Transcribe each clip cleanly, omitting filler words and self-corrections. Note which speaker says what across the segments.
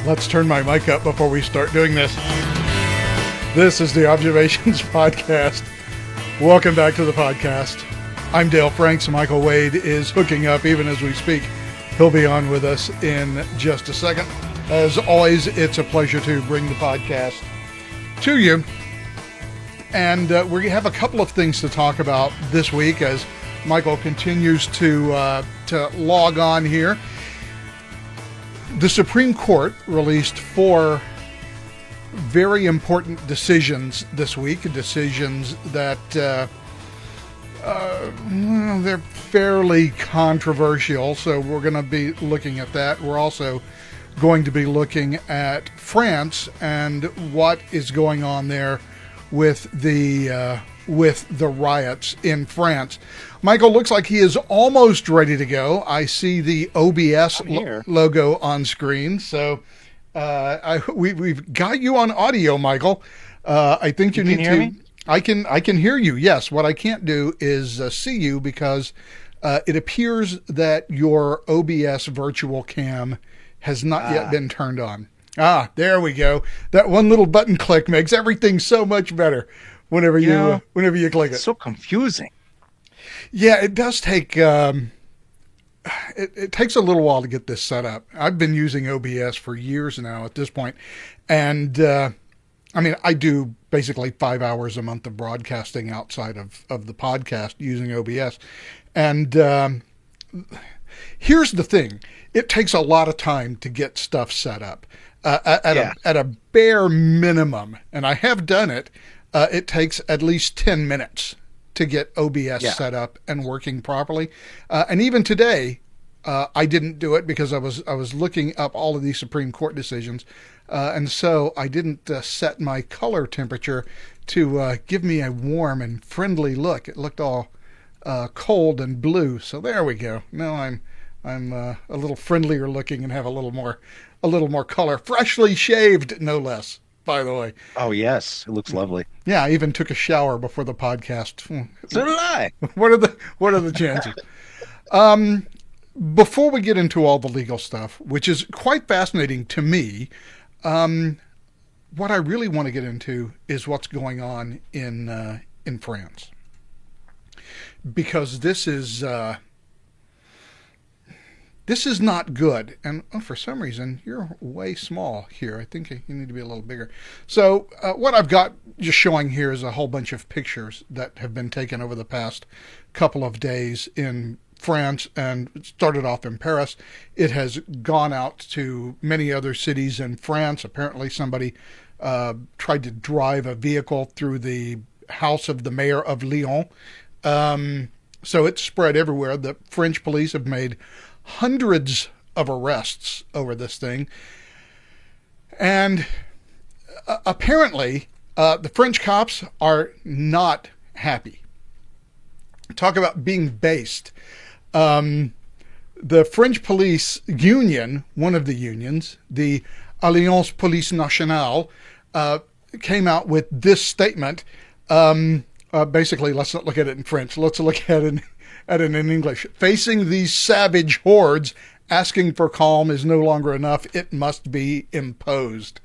Speaker 1: Let's turn my mic up before we start doing this. This is the Observations Podcast. Welcome back to the podcast. I'm Dale Franks. Michael Wade is hooking up even as we speak. He'll be on with us in just a second. As always, it's a pleasure to bring the podcast to you. And we have a couple of things to talk about this week as Michael continues to log on here. The Supreme Court released 4 very important decisions this week, decisions that they're fairly controversial, so we're going to be looking at that. We're also going to be looking at France and what is going on there with the riots in France. Michael looks like he is almost ready to go. I see the OBS logo on screen, so we've got you on audio, Michael. I think you need
Speaker 2: hear
Speaker 1: to.
Speaker 2: Me?
Speaker 1: I can hear you. Yes. What I can't do is see you because it appears that your OBS virtual cam has not yet been turned on. There we go. That one little button click makes everything so much better. Whenever you click it.
Speaker 2: It's so confusing.
Speaker 1: Yeah, it does take. It takes a little while to get this set up. I've been using OBS for years now at this point, and I do basically 5 hours a month of broadcasting outside of the podcast using OBS. And here's the thing: it takes a lot of time to get stuff set up. At a bare minimum, and I have done it. It takes at least 10 minutes to get OBS set up and working properly. And even today, I didn't do it because I was looking up all of these Supreme Court decisions. And so I didn't set my color temperature to give me a warm and friendly look. It looked all cold and blue. So there we go. Now I'm a little friendlier looking and have a little more color. Freshly shaved, no less. By the way.
Speaker 2: Oh, yes. It looks lovely.
Speaker 1: Yeah, I even took a shower before the podcast.
Speaker 2: So did I.
Speaker 1: What are the chances? Before we get into all the legal stuff, which is quite fascinating to me, what I really want to get into is what's going on in France. Because this is not good. And for some reason, you're way small here. I think you need to be a little bigger. So what I've got just showing here is a whole bunch of pictures that have been taken over the past couple of days in France, and it started off in Paris. It has gone out to many other cities in France. Apparently somebody tried to drive a vehicle through the house of the mayor of Lyon. So it's spread everywhere. The French police have made hundreds of arrests over this thing. And apparently, the French cops are not happy. Talk about being based. The French police union, one of the unions, the Alliance Police Nationale, came out with this statement. Basically, let's not look at it in French. Let's look at it in English. Facing these savage hordes, asking for calm is no longer enough. It must be imposed.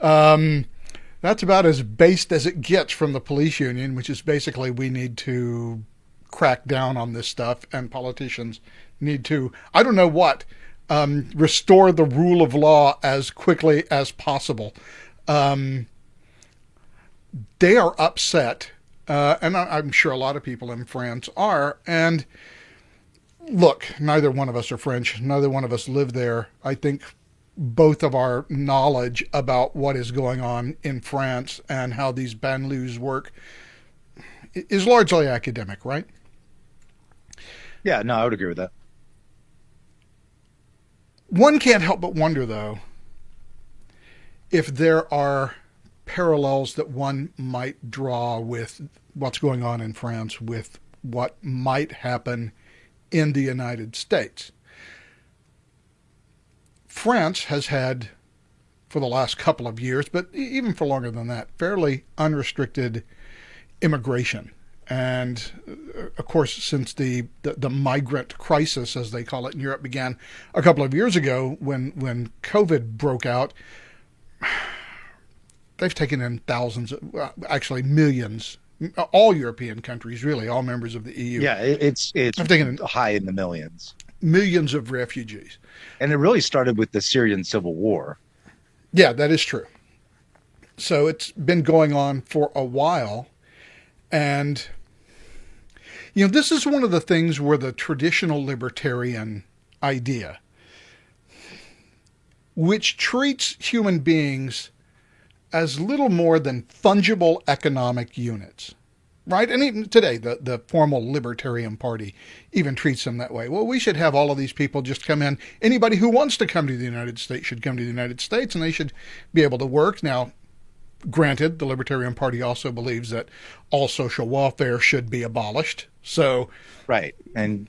Speaker 1: That's about as based as it gets from the police union, which is basically we need to crack down on this stuff, and politicians need to, I don't know what, restore the rule of law as quickly as possible. They are upset. And I'm sure a lot of people in France are. And look, neither one of us are French. Neither one of us live there. I think both of our knowledge about what is going on in France and how these banlieues work is largely academic, right?
Speaker 2: Yeah, no, I would agree with that.
Speaker 1: One can't help but wonder, though, if there are parallels that one might draw with what's going on in France with what might happen in the United States. France has had, for the last couple of years, but even for longer than that, fairly unrestricted immigration. And of course, since the migrant crisis, as they call it in Europe, began a couple of years ago when COVID broke out, they've taken in thousands, actually millions, all European countries, really, all members of the EU,
Speaker 2: Yeah, it's
Speaker 1: have taken in
Speaker 2: high in the millions.
Speaker 1: millions of refugees.
Speaker 2: And it really started with the Syrian civil war.
Speaker 1: Yeah, that is true. So it's been going on for a while. And, this is one of the things where the traditional libertarian idea, which treats human beings as little more than fungible economic units, right? And even today, the formal Libertarian Party even treats them that way. Well, we should have all of these people just come in. Anybody who wants to come to the United States should come to the United States, and they should be able to work. Now, granted, the Libertarian Party also believes that all social welfare should be abolished. So,
Speaker 2: right. And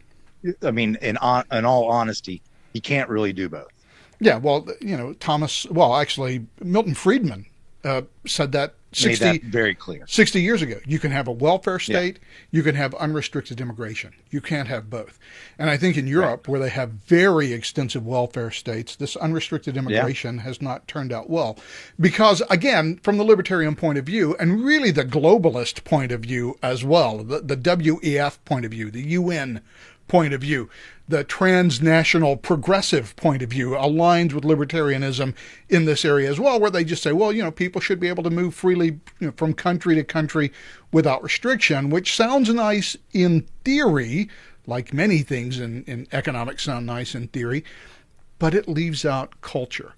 Speaker 2: I mean, in all honesty, you can't really do both.
Speaker 1: yeah, well, actually, Milton Friedman said that
Speaker 2: Made that very clear.
Speaker 1: 60 years ago. You can have a welfare state,
Speaker 2: Yeah.
Speaker 1: you can have unrestricted immigration. You can't have both. And I think in Europe, where they have very extensive welfare states, this unrestricted immigration has not turned out well. Because, again, from the libertarian point of view, and really the globalist point of view as well, the WEF point of view, the UN point of view, the transnational progressive point of view aligns with libertarianism in this area as well, where they just say, well, people should be able to move freely from country to country without restriction, which sounds nice in theory, like many things in economics sound nice in theory, but it leaves out culture.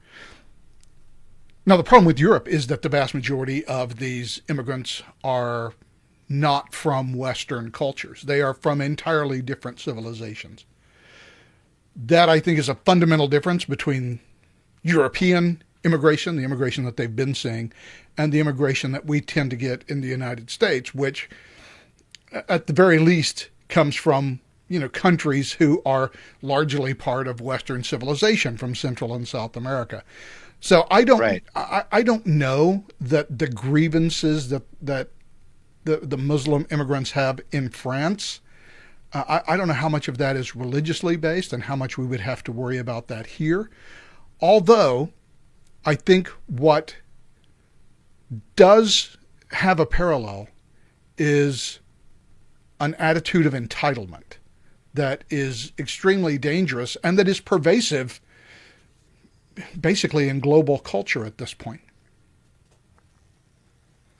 Speaker 1: Now, the problem with Europe is that the vast majority of these immigrants are not from Western cultures. They are from entirely different civilizations. That, I think, is a fundamental difference between European immigration, the immigration that they've been seeing, and the immigration that we tend to get in the United States, which, at the very least, comes from countries who are largely part of Western civilization, from Central and South America. So I don't know that the grievances that the Muslim immigrants have in France, I don't know how much of that is religiously based and how much we would have to worry about that here. Although I think what does have a parallel is an attitude of entitlement that is extremely dangerous and that is pervasive basically in global culture at this point.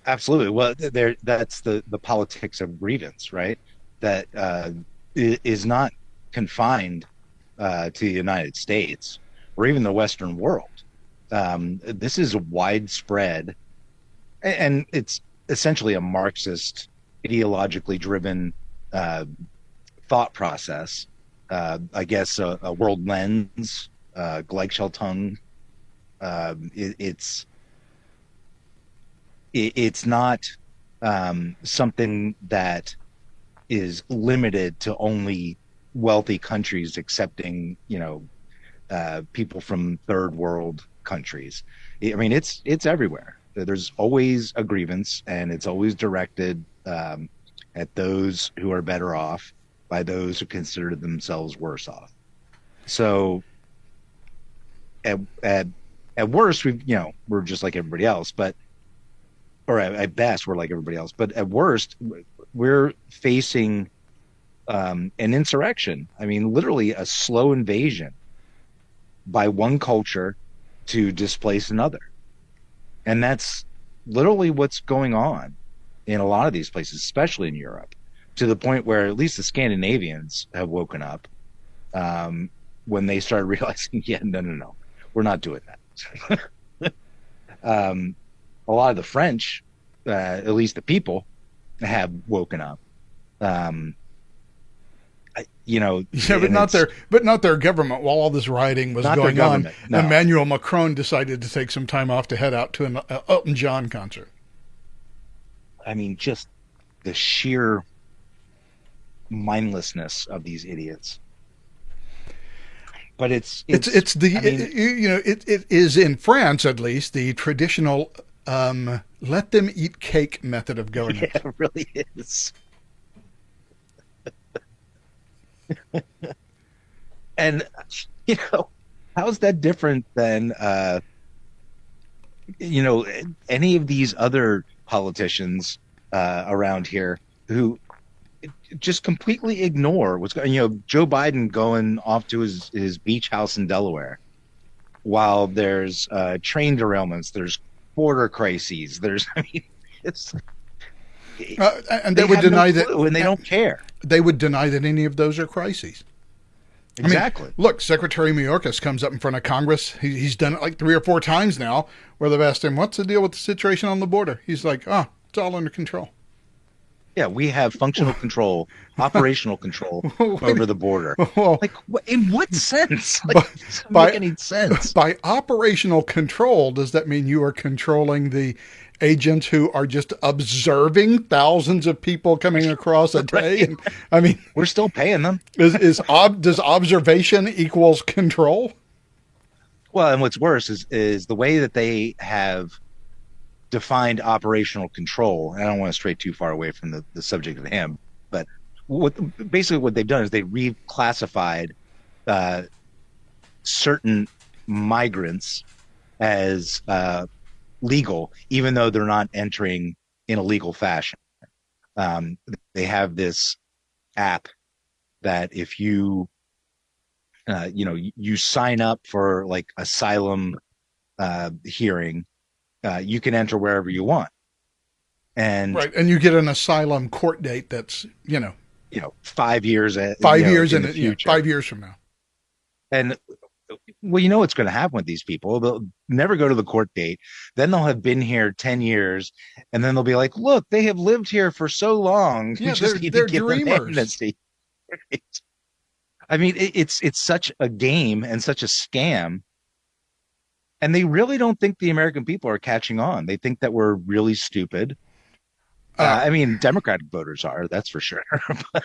Speaker 2: Absolutely. Well, that's the politics of grievance, right? That is not confined to the United States or even the Western world. This is widespread, and it's essentially a Marxist, ideologically driven thought process. I guess a world lens, Gleichschaltung. It's not something that is limited to only wealthy countries accepting, people from third world countries. I mean, it's everywhere. There's always a grievance, and it's always directed at those who are better off by those who consider themselves worse off. So, at worst, we're just like everybody else, or at best, we're like everybody else. But at worst, we're facing an insurrection. I mean, literally a slow invasion by one culture to displace another. And that's literally what's going on in a lot of these places, especially in Europe, to the point where at least the Scandinavians have woken up when they started realizing, no, we're not doing that. A lot of the French, at least the people, have woken up.
Speaker 1: But not their government. While all this rioting was going on,
Speaker 2: no.
Speaker 1: Emmanuel Macron decided to take some time off to head out to an Elton John concert.
Speaker 2: I mean, just the sheer mindlessness of these idiots. But it is in France, at least, the traditional let them eat cake method of government. Yeah, it really is. And you know, how's that different than you know, any of these other politicians around here who just completely ignore what's going, you know, Joe Biden going off to his beach house in Delaware while there's train derailments, there's border crises, there's I mean, it's
Speaker 1: And they
Speaker 2: they
Speaker 1: would
Speaker 2: have no
Speaker 1: deny that.
Speaker 2: clue and they don't care.
Speaker 1: They would deny that any of those are crises. I mean,
Speaker 2: Exactly.
Speaker 1: look, Secretary Mayorkas comes up in front of Congress. He's done it like 3 or 4 times now, where they've asked him, "What's the deal with the situation on the border?" He's like, "Oh, it's all under control."
Speaker 2: Yeah, we have functional control, operational control over the border.
Speaker 1: Well,
Speaker 2: Like, in what sense? Like,
Speaker 1: by,
Speaker 2: it doesn't make
Speaker 1: by
Speaker 2: any sense.
Speaker 1: by operational control, does that mean you are controlling the agents who are just observing thousands of people coming across a day?
Speaker 2: Right?
Speaker 1: And I mean,
Speaker 2: We're still paying them.
Speaker 1: does observation equals control?
Speaker 2: Well, and what's worse is the way that they have defined operational control. And I don't want to stray too far away from the subject at hand, but what basically what they've done is they reclassified uh, certain migrants as legal, even though they're not entering in a legal fashion. Um, they have this app that if you you know you sign up for like asylum hearing, you can enter wherever you want, and
Speaker 1: Right, and you get an asylum court date that's
Speaker 2: you know 5 years
Speaker 1: five
Speaker 2: you know
Speaker 1: years
Speaker 2: in
Speaker 1: in
Speaker 2: the
Speaker 1: it, 5 years from now.
Speaker 2: and well, you know what's going to happen with these people. They'll never go to the court date. Then they'll have been here 10 years. And then they'll be like, look, they have lived here for so long. We
Speaker 1: Yeah,
Speaker 2: just need to
Speaker 1: they're
Speaker 2: give them
Speaker 1: dreamers.
Speaker 2: amnesty. I mean, it's such a game and such a scam. And they really don't think the American people are catching on. They think that we're really stupid.
Speaker 1: Uh,
Speaker 2: I mean, Democratic voters are, that's for sure. But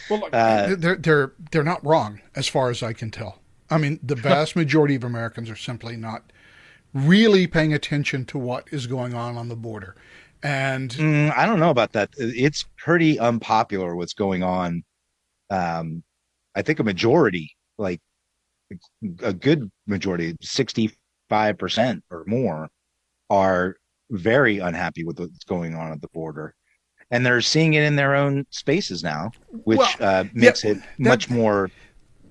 Speaker 1: well, look,
Speaker 2: uh,
Speaker 1: they're not wrong as far as I can tell. I mean, the vast majority of Americans are simply not really paying attention to what is going on the border. And
Speaker 2: I don't know about that. It's pretty unpopular what's going on. Um, I think a majority, like a good majority, 65% or more, are very unhappy with what's going on at the border. And they're seeing it in their own spaces now,
Speaker 1: well,
Speaker 2: which
Speaker 1: yeah,
Speaker 2: makes it
Speaker 1: that
Speaker 2: much more,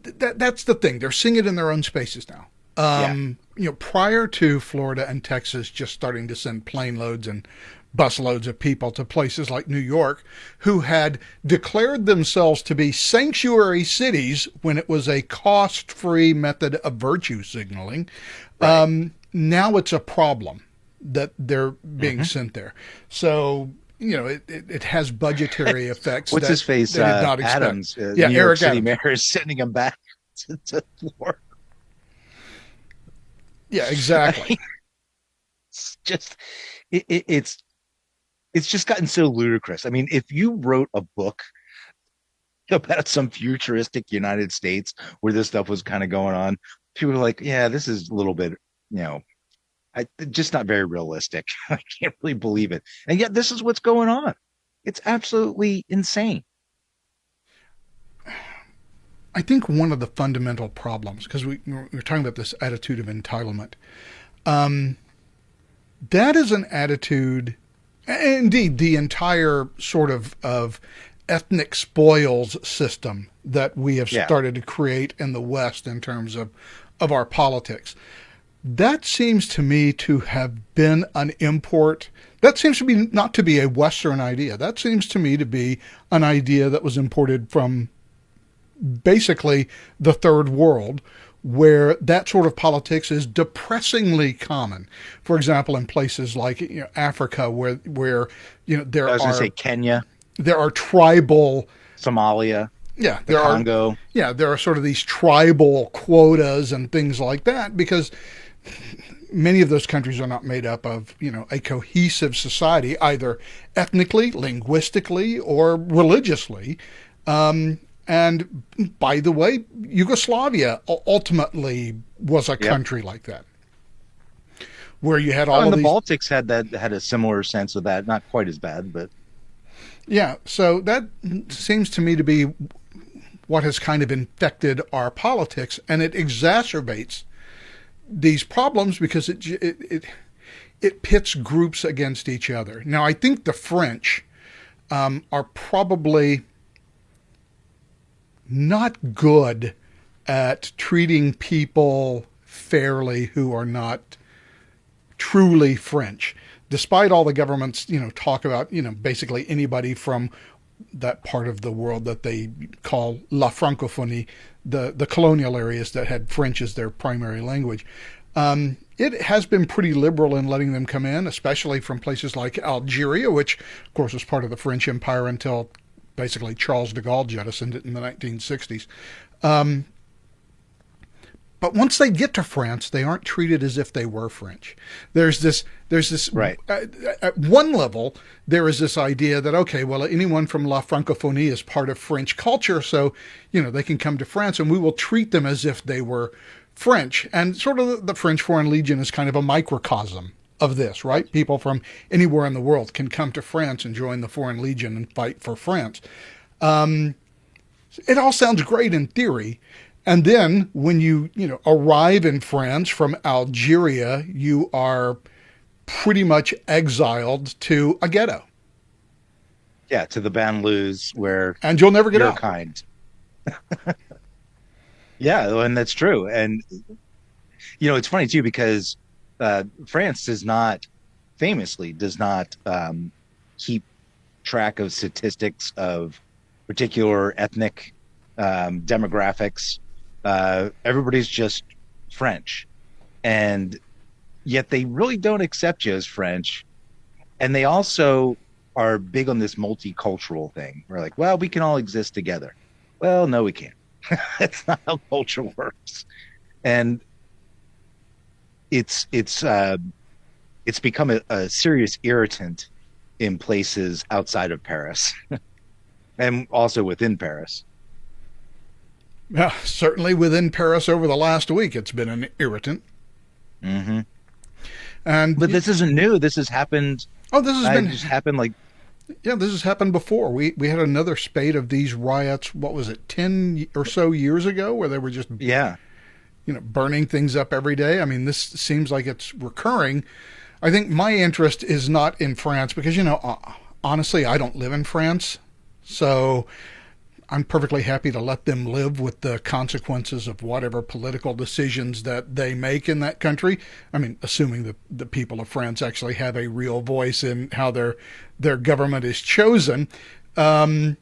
Speaker 1: that's the thing. They're seeing it in their own spaces now.
Speaker 2: yeah.
Speaker 1: Prior to Florida and Texas just starting to send plane loads and bus loads of people to places like New York, who had declared themselves to be sanctuary cities when it was a cost-free method of virtue signaling,
Speaker 2: Right.
Speaker 1: now it's a problem that they're being
Speaker 2: Hmm.
Speaker 1: sent there. So it has budgetary effects
Speaker 2: What's his
Speaker 1: that
Speaker 2: face?
Speaker 1: they did not expect.
Speaker 2: Adams,
Speaker 1: Yeah,
Speaker 2: New York
Speaker 1: Eric
Speaker 2: City
Speaker 1: Adams.
Speaker 2: mayor, is sending him back to Florida.
Speaker 1: Yeah,
Speaker 2: I
Speaker 1: exactly.
Speaker 2: mean, it's just, it's just gotten so ludicrous. I mean, if you wrote a book about some futuristic United States where this stuff was kind of going on, people are like, yeah, this is a little bit, you know, just not very realistic. I can't really believe it. And yet this is what's going on. It's absolutely insane.
Speaker 1: I think one of the fundamental problems, because we're talking about this attitude of entitlement, um, that is an attitude, indeed, the entire sort of ethnic spoils system that we have
Speaker 2: Yeah.
Speaker 1: started to create in the West in terms of our politics. That seems to me to have been an import. That seems to be not to be a Western idea. That seems to me to be an idea that was imported from basically the third world, where that sort of politics is depressingly common. For example, in places like Africa, where
Speaker 2: I
Speaker 1: there
Speaker 2: was going to
Speaker 1: are
Speaker 2: say Kenya,
Speaker 1: tribal,
Speaker 2: Somalia,
Speaker 1: yeah,
Speaker 2: the Congo.
Speaker 1: there are sort of these tribal quotas and things like that, because many of those countries are not made up of a cohesive society, either ethnically, linguistically, or religiously. And by the way, Yugoslavia ultimately was a
Speaker 2: Yep.
Speaker 1: country like that, where you had
Speaker 2: Oh,
Speaker 1: all
Speaker 2: and
Speaker 1: of
Speaker 2: the
Speaker 1: these.
Speaker 2: Baltics had a similar sense of that. Not quite as bad, but
Speaker 1: Yeah, so that seems to me to be what has kind of infected our politics, and it exacerbates these problems because it pits groups against each other. Now, I think the French are probably not good at treating people fairly who are not truly French, despite all the governments, talk about, basically anybody from that part of the world that they call La Francophonie, the colonial areas that had French as their primary language. It has been pretty liberal in letting them come in, especially from places like Algeria, which, of course, was part of the French Empire until basically Charles de Gaulle jettisoned it in the 1960s. But once they get to France, they aren't treated as if they were French. There's this
Speaker 2: Right.
Speaker 1: At one level, there is this idea that, okay, well, anyone from La Francophonie is part of French culture, so, they can come to France and we will treat them as if they were French. And sort of the French Foreign Legion is kind of a microcosm of this, right? People from anywhere in the world can come to France and join the Foreign Legion and fight for France. It all sounds great in theory. And then when you arrive in France from Algeria, you are pretty much exiled to a ghetto.
Speaker 2: Yeah, to the banlieues where
Speaker 1: And you'll never get
Speaker 2: you're
Speaker 1: out.
Speaker 2: kind. Yeah, and that's true. And it's funny too because France famously does not keep track of statistics of particular ethnic demographics. Everybody's just French, and yet they really don't accept you as French. And they also are big on this multicultural thing. We're like, well, we can all exist together. Well, no, we can't. That's not how culture works. And it's become a serious irritant in places outside of Paris and also within Paris.
Speaker 1: Yeah, certainly within Paris over the last week, it's been an irritant.
Speaker 2: Mm-hmm.
Speaker 1: And
Speaker 2: But this isn't new. This has happened. Just happened like.
Speaker 1: Yeah, this has happened before. We had another spate of these riots. What was it, 10 or so years ago, where they were just burning things up every day. I mean, this seems like it's recurring. I think my interest is not in France because honestly, I don't live in France, so I'm perfectly happy to let them live with the consequences of whatever political decisions that they make in that country. I mean, assuming that the people of France actually have a real voice in how their government is chosen. Fine.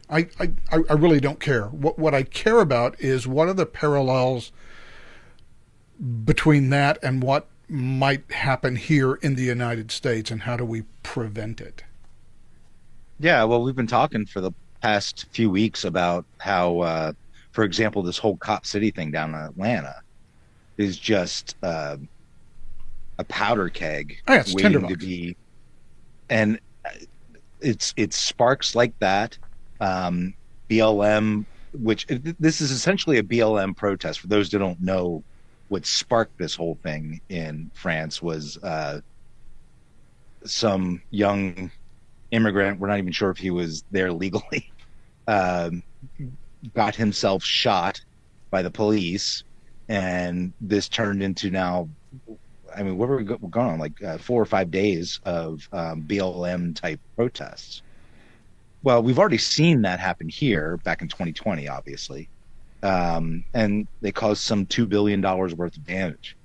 Speaker 1: I really don't care. What I care about is what are the parallels between that and what might happen here in the United States, and how do we prevent it?
Speaker 2: Yeah, well, we've been talking for the past few weeks about how, for example, this whole Cop City thing down in Atlanta is just a powder keg
Speaker 1: It's
Speaker 2: waiting to
Speaker 1: tinderbox.
Speaker 2: be, and it's sparks like that. BLM, which this is essentially a BLM protest. For those who don't know, what sparked this whole thing in France was some young immigrant, we're not even sure if he was there legally, got himself shot by the police, and this turned into now, I mean, we're going on like 4 or 5 days of BLM type protests. Well, we've already seen that happen here back in 2020, obviously, and they caused some $2 billion worth of damage.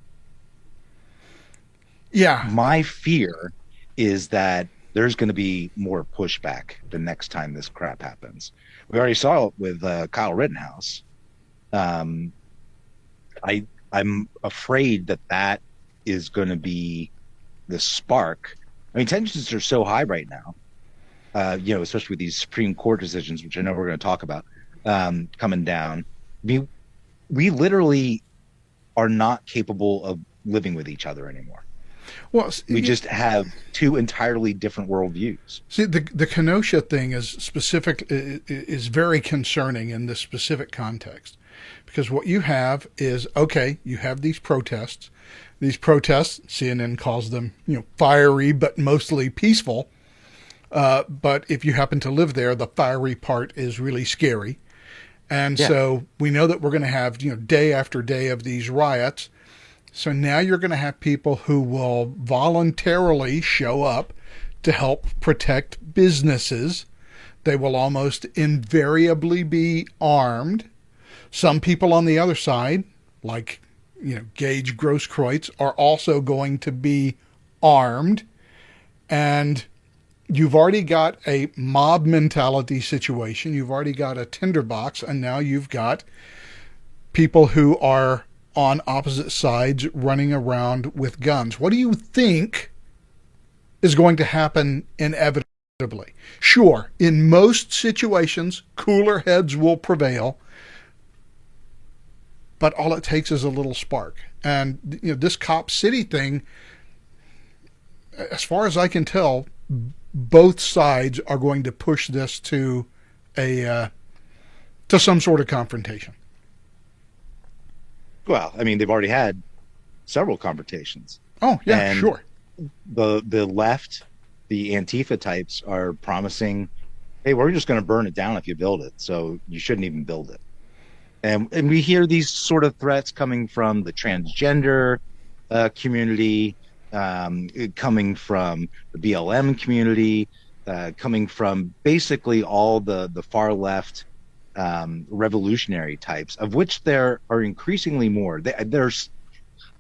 Speaker 1: Yeah.
Speaker 2: My fear is that there's going to be more pushback the next time this crap happens. We already saw it with Kyle Rittenhouse. I'm afraid that is going to be the spark. I mean, tensions are so high right now, especially with these Supreme Court decisions, which I know we're going to talk about coming down. We literally are not capable of living with each other anymore.
Speaker 1: Well,
Speaker 2: We just have two entirely different worldviews.
Speaker 1: see, the Kenosha thing is very concerning in this specific context, because what you have is, okay, you have these protests. These protests, CNN calls them, fiery but mostly peaceful. But if you happen to live there, the fiery part is really scary. And
Speaker 2: Yeah.
Speaker 1: so we know that we're going to have, day after day of these riots. So now you're going to have people who will voluntarily show up to help protect businesses. They will almost invariably be armed. Some people on the other side, like, Gage Grosskreutz, are also going to be armed. And you've already got a mob mentality situation. You've already got a tinderbox, and now you've got people who are on opposite sides running around with guns. What do you think is going to happen inevitably? Sure, in most situations, cooler heads will prevail, but all it takes is a little spark. And this Cop City thing, as far as I can tell, both sides are going to push this to some sort of confrontation.
Speaker 2: Well, I mean, they've already had several confrontations,
Speaker 1: Oh yeah,
Speaker 2: and
Speaker 1: sure.
Speaker 2: the left, the Antifa types, are promising, "Hey, we're just going to burn it down if you build it, so you shouldn't even build it." And we hear these sort of threats coming from the transgender community, coming from the BLM community, coming from basically all the far left revolutionary types, of which there are increasingly more. There's,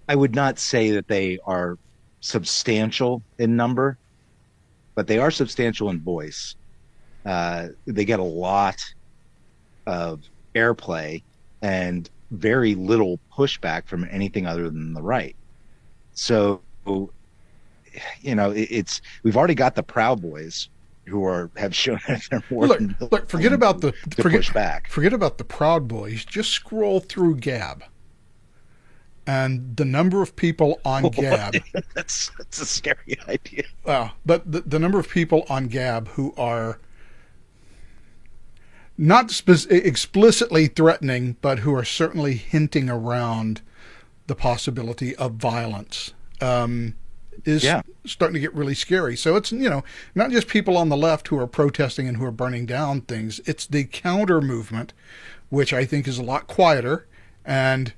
Speaker 2: I would not say that they are substantial in number, but they are substantial in voice. They get a lot of airplay and very little pushback from anything other than the right. So, it's we've already got the Proud Boys who have shown that they're more than
Speaker 1: Look. Forget about the
Speaker 2: push back.
Speaker 1: Forget about the Proud Boys. Just scroll through Gab, and the number of people on Gab.
Speaker 2: That's a scary idea.
Speaker 1: But the number of people on Gab who are not explicitly threatening, but who are certainly hinting around the possibility of violence is starting to get really scary. So it's, not just people on the left who are protesting and who are burning down things. It's the counter movement, which I think is a lot quieter and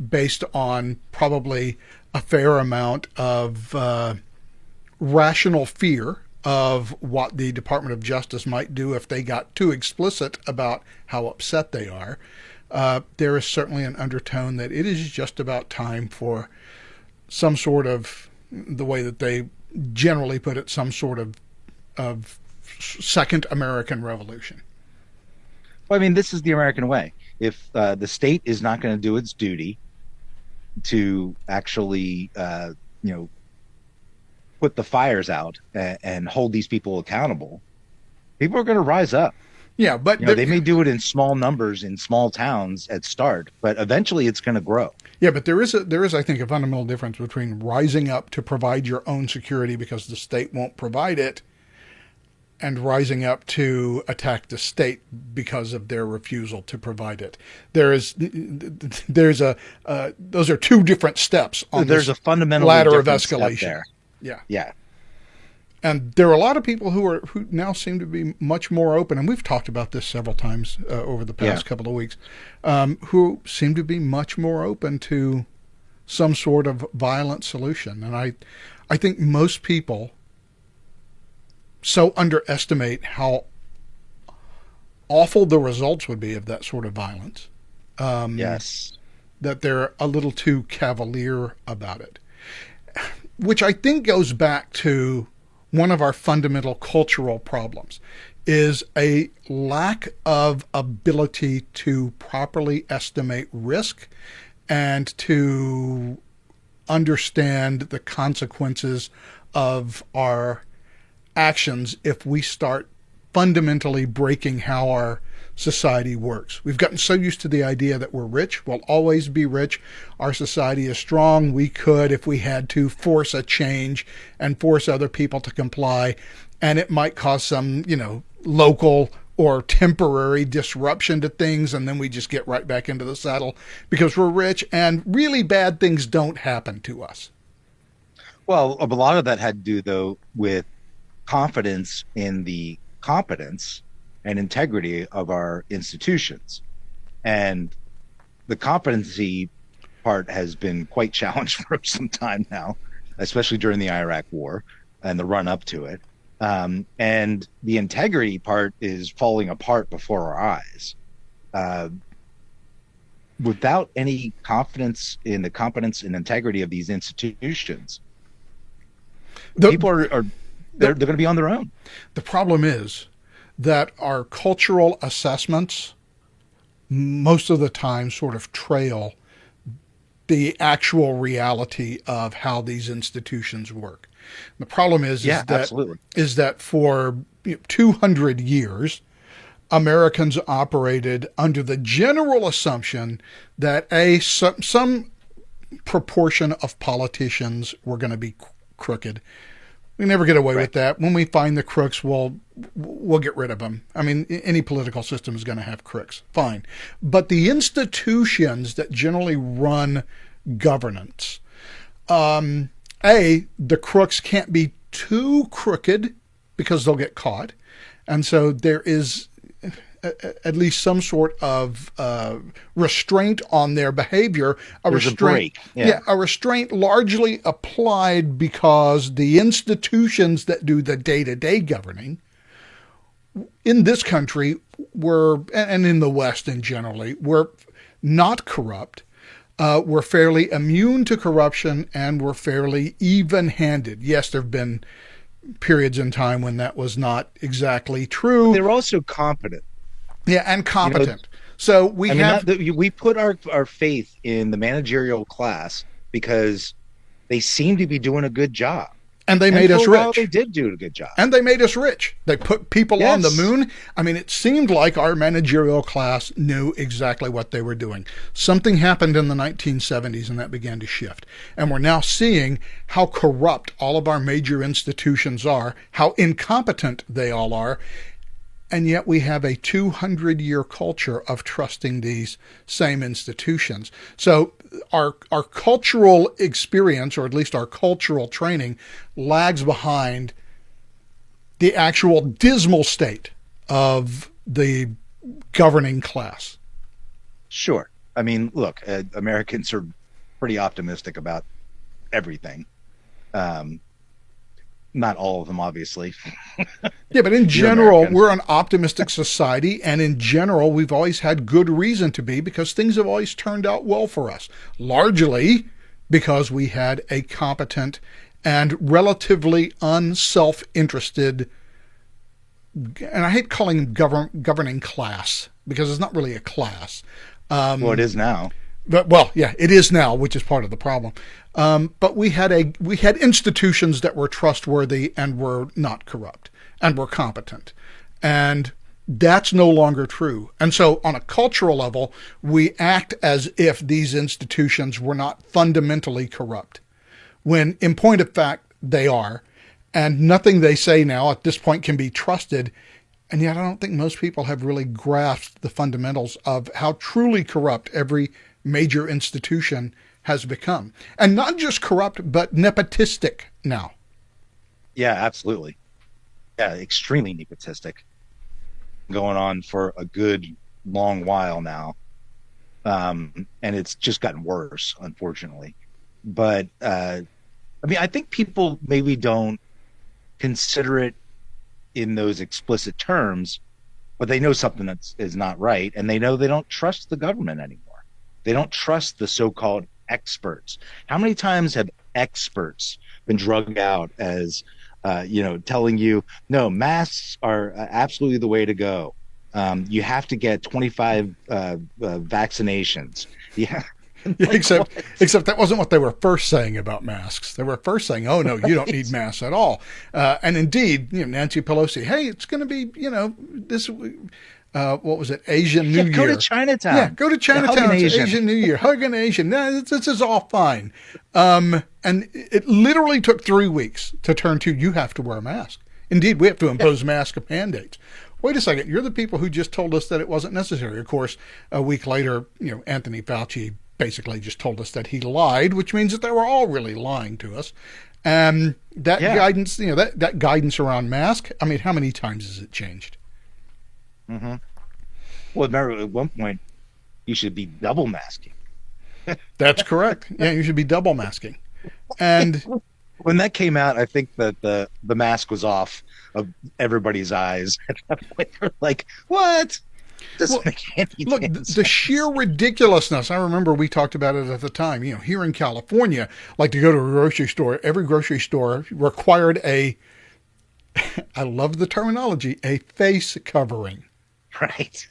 Speaker 1: based on probably a fair amount of rational fear of what the Department of Justice might do if they got too explicit about how upset they are. There is certainly an undertone that it is just about time for some sort of, the way that they generally put it, some sort of second American Revolution.
Speaker 2: Well, I mean, this is the American way. If the state is not going to do its duty to actually, put the fires out and hold these people accountable, people are going to rise up.
Speaker 1: Yeah, but
Speaker 2: they may do it in small numbers in small towns at start, but eventually it's going to grow.
Speaker 1: Yeah, but there is, I think, a fundamental difference between rising up to provide your own security because the state won't provide it, and rising up to attack the state because of their refusal to provide it. There's those are two different steps on
Speaker 2: There's
Speaker 1: this
Speaker 2: a fundamental
Speaker 1: ladder of escalation.
Speaker 2: there.
Speaker 1: Yeah.
Speaker 2: Yeah.
Speaker 1: And there are a lot of people who now seem to be much more open, and we've talked about this several times over the past couple of weeks, who seem to be much more open to some sort of violent solution. And I think most people so underestimate how awful the results would be of that sort of violence.
Speaker 2: Yes.
Speaker 1: That they're a little too cavalier about it, which I think goes back to one of our fundamental cultural problems, is a lack of ability to properly estimate risk and to understand the consequences of our actions if we start fundamentally breaking how our society works. We've gotten so used to the idea that we're rich, we'll always be rich, our society is strong, we could, if we had to, force a change and force other people to comply, and it might cause some, local or temporary disruption to things, and then we just get right back into the saddle because we're rich, and really bad things don't happen to us.
Speaker 2: Well, a lot of that had to do, though, with confidence in the competence and integrity of our institutions. And the competency part has been quite challenged for some time now, especially during the Iraq War and the run up to it. And the integrity part is falling apart before our eyes. Without any confidence in the competence and integrity of these institutions, people are they're going to be on their own.
Speaker 1: The problem is that our cultural assessments most of the time sort of trail the actual reality of how these institutions work. The problem is that for 200 years, Americans operated under the general assumption that some proportion of politicians were going to be crooked. We never get away with that. When we find the crooks, we'll get rid of them. I mean, any political system is going to have crooks. Fine. But the institutions that generally run governance, the crooks can't be too crooked because they'll get caught. And so there is at least some sort of restraint on their behavior. A restraint largely applied because the institutions that do the day-to-day governing in this country were, and in the West in generally, were not corrupt, were fairly immune to corruption, and were fairly even-handed. Yes, there have been periods in time when that was not exactly true.
Speaker 2: They're also competent.
Speaker 1: Yeah, and competent. So
Speaker 2: we put our faith in the managerial class because they seem to be doing a good job.
Speaker 1: And they made us rich.
Speaker 2: They did do a good job.
Speaker 1: And they made us rich. They put people on the moon. I mean, it seemed like our managerial class knew exactly what they were doing. Something happened in the 1970s and that began to shift. And we're now seeing how corrupt all of our major institutions are, how incompetent they all are. And yet we have a 200-year culture of trusting these same institutions. So our cultural experience, or at least our cultural training, lags behind the actual dismal state of the governing class.
Speaker 2: Sure. I mean, look, Americans are pretty optimistic about everything. Not all of them, obviously.
Speaker 1: Yeah, but in general, we're an optimistic society, and in general, we've always had good reason to be because things have always turned out well for us, largely because we had a competent and relatively unself-interested, and I hate calling governing class because it's not really a class.
Speaker 2: Well, it is now.
Speaker 1: But, it is now, which is part of the problem. But we had institutions that were trustworthy and were not corrupt and were competent. And that's no longer true. And so on a cultural level, we act as if these institutions were not fundamentally corrupt, when in point of fact, they are. And nothing they say now at this point can be trusted. And yet I don't think most people have really grasped the fundamentals of how truly corrupt every major institution has become. And not just corrupt, but nepotistic now.
Speaker 2: Yeah, absolutely. Yeah, extremely nepotistic. Going on for a good long while now. And it's just gotten worse, unfortunately. But, I think people maybe don't consider it in those explicit terms, but they know something that is not right, and they know they don't trust the government anymore. They don't trust the so-called experts. How many times have experts been drugged out as, telling you, no, masks are absolutely the way to go. You have to get 25 vaccinations. Yeah.
Speaker 1: Except that wasn't what they were first saying about masks. They were first saying, oh, no, you don't need masks at all. And indeed, Nancy Pelosi, hey, it's going to be, this what was it? Asian New Year.
Speaker 2: Go to Chinatown.
Speaker 1: Yeah, go to Chinatown. It's Asian New Year. Hug an Asian. No, this is all fine. And it literally took 3 weeks to turn to, you have to wear a mask. Indeed, we have to impose mask mandates. Wait a second. You're the people who just told us that it wasn't necessary. Of course, a week later, Anthony Fauci basically just told us that he lied, which means that they were all really lying to us. And that
Speaker 2: Yeah.
Speaker 1: guidance, that guidance around mask, I mean, how many times has it changed?
Speaker 2: Hmm. Well, remember at one point you should be double masking.
Speaker 1: That's correct. Yeah, you should be double masking. And
Speaker 2: When that came out, I think that the mask was off of everybody's eyes at that point. They're like, "What? Doesn't
Speaker 1: well,
Speaker 2: make any
Speaker 1: look,
Speaker 2: damn
Speaker 1: the sheer
Speaker 2: sense."
Speaker 1: ridiculousness. I remember we talked about it at the time. Here in California, like to go to a grocery store, every grocery store required I love the terminology, a face covering.
Speaker 2: Right.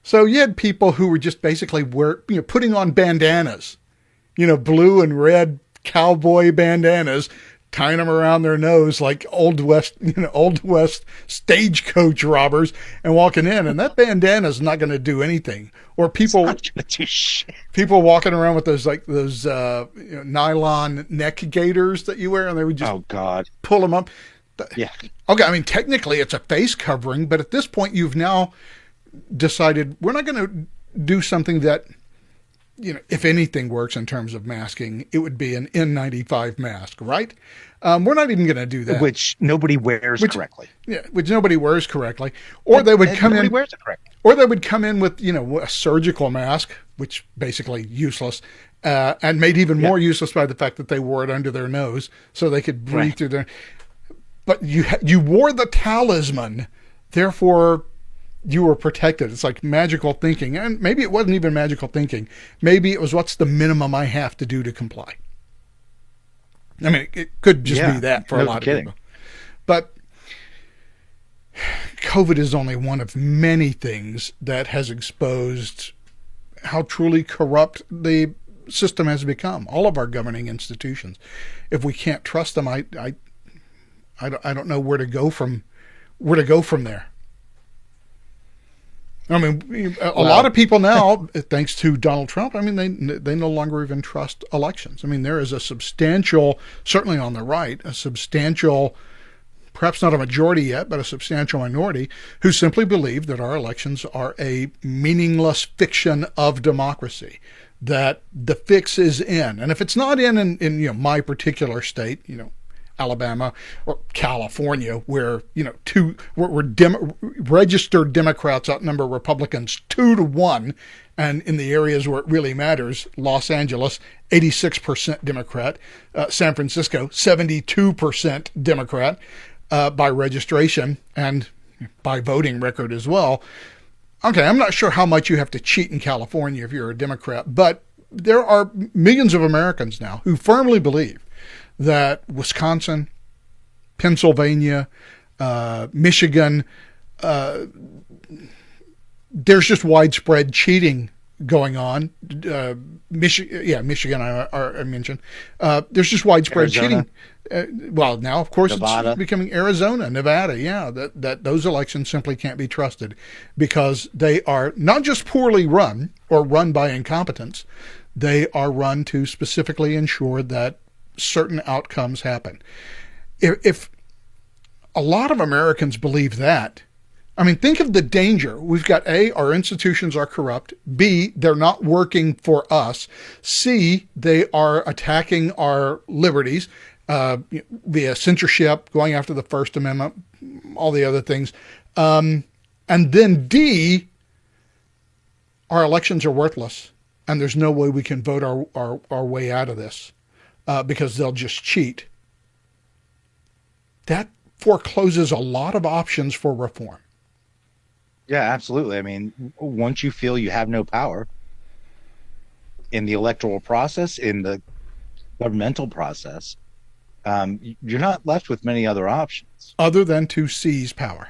Speaker 1: So you had people who were just basically putting on bandanas, blue and red cowboy bandanas, tying them around their nose like old west stagecoach robbers, and walking in. And that bandana is not going to do anything. Or
Speaker 2: It's
Speaker 1: people
Speaker 2: not gonna do shit.
Speaker 1: people walking around with those nylon neck gaiters that you wear, and they would just
Speaker 2: Oh God.
Speaker 1: pull them up.
Speaker 2: Yeah.
Speaker 1: Okay, I mean technically it's a face covering, but at this point you've now decided we're not going to do something that, if anything works in terms of masking, it would be an N95 mask, right? We're not even going to do that.
Speaker 2: Which nobody wears
Speaker 1: which,
Speaker 2: correctly.
Speaker 1: Yeah, which nobody wears correctly, or they would
Speaker 2: And
Speaker 1: come
Speaker 2: nobody
Speaker 1: in,
Speaker 2: wears it correctly.
Speaker 1: or they would come in with a surgical mask, which basically useless, and made even more useless by the fact that they wore it under their nose so they could breathe
Speaker 2: Right.
Speaker 1: through their. But you wore the talisman, therefore you were protected. It's like magical thinking. And maybe it wasn't even magical thinking. Maybe it was, what's the minimum I have to do to comply? I mean, it could just be that for a lot of people. But COVID is only one of many things that has exposed how truly corrupt the system has become. All of our governing institutions. If we can't trust them, I don't know where to go from there. I mean, a lot of people now, thanks to Donald Trump, I mean, they no longer even trust elections. I mean, there is a substantial, certainly on the right, a substantial, perhaps not a majority yet, but a substantial minority who simply believe that our elections are a meaningless fiction of democracy, that the fix is in. And if it's not in my particular state, Alabama or California, where registered Democrats outnumber Republicans 2-1, and in the areas where it really matters, Los Angeles 86% Democrat, San Francisco 72% Democrat by registration and by voting record as well. Okay, I'm not sure how much you have to cheat in California if you're a Democrat, but there are millions of Americans now who firmly believe that Wisconsin, Pennsylvania, Michigan, there's just widespread cheating going on. Michigan, I mentioned. There's just widespread
Speaker 2: Arizona.
Speaker 1: cheating. Well, now, of course,
Speaker 2: Nevada.
Speaker 1: it's becoming Arizona, Nevada. Yeah, that those elections simply can't be trusted because they are not just poorly run or run by incompetence. They are run to specifically ensure that certain outcomes happen. If a lot of Americans believe that, I mean, think of the danger. We've got A, our institutions are corrupt. B, they're not working for us. C, they are attacking our liberties via censorship, going after the First Amendment, all the other things. And then D, our elections are worthless, and there's no way we can vote our way out of this. Because they'll just cheat. That forecloses a lot of options for reform.
Speaker 2: Yeah, absolutely. I mean, once you feel you have no power in the electoral process, in the governmental process, you're not left with many other options.
Speaker 1: Other than to seize power.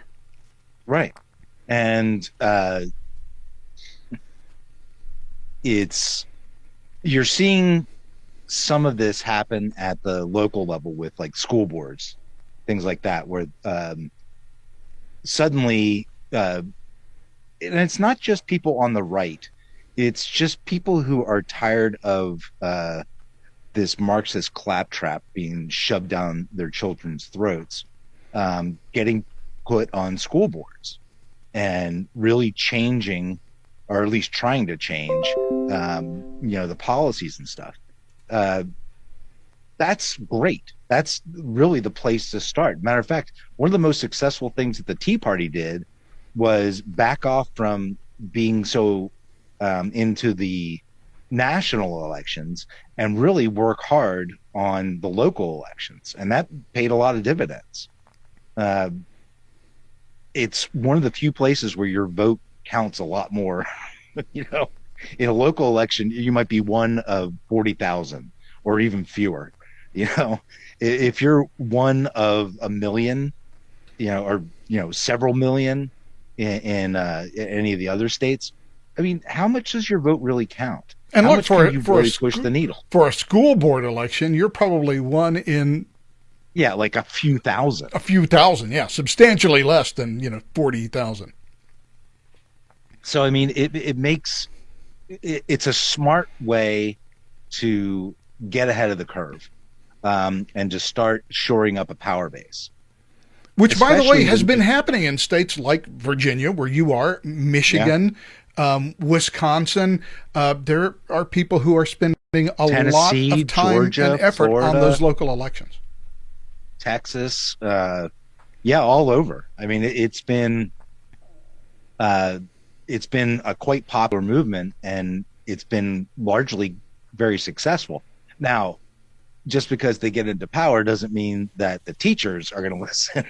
Speaker 2: Right. And you're seeing some of this happen at the local level with like school boards, things like that, where suddenly, and it's not just people on the right, it's just people who are tired of this Marxist claptrap being shoved down their children's throats, getting put on school boards and really changing, or at least trying to change, the policies and stuff. That's great. That's really the place to start. Matter of fact, one of the most successful things that the Tea Party did was back off from being so into the national elections and really work hard on the local elections. And that paid a lot of dividends. Uh, it's one of the few places where your vote counts a lot more. you know, in a local election, you might be one of 40,000 or even fewer. If you're one of a million, or several million in any of the other states, I mean, how much does your vote really count?
Speaker 1: And
Speaker 2: How
Speaker 1: look,
Speaker 2: much can you really push the needle?
Speaker 1: for a school board election, you're probably one in
Speaker 2: Yeah, like a few thousand.
Speaker 1: a few thousand. Yeah, substantially less than 40,000.
Speaker 2: So I mean, it's a smart way to get ahead of the curve, and just start shoring up a power base.
Speaker 1: Which, by the way,
Speaker 2: Especially
Speaker 1: has
Speaker 2: when,
Speaker 1: been happening in states like Virginia, where you are,
Speaker 2: yeah,
Speaker 1: Michigan, Wisconsin. There are people who are spending a lot
Speaker 2: Tennessee,
Speaker 1: of time and
Speaker 2: Georgia,
Speaker 1: effort on those
Speaker 2: Florida,
Speaker 1: local elections.
Speaker 2: Texas, yeah, all over. I mean, uh, it's been a quite popular movement, and it's been largely very successful. Now, just because they get into power doesn't mean that the teachers are going to listen.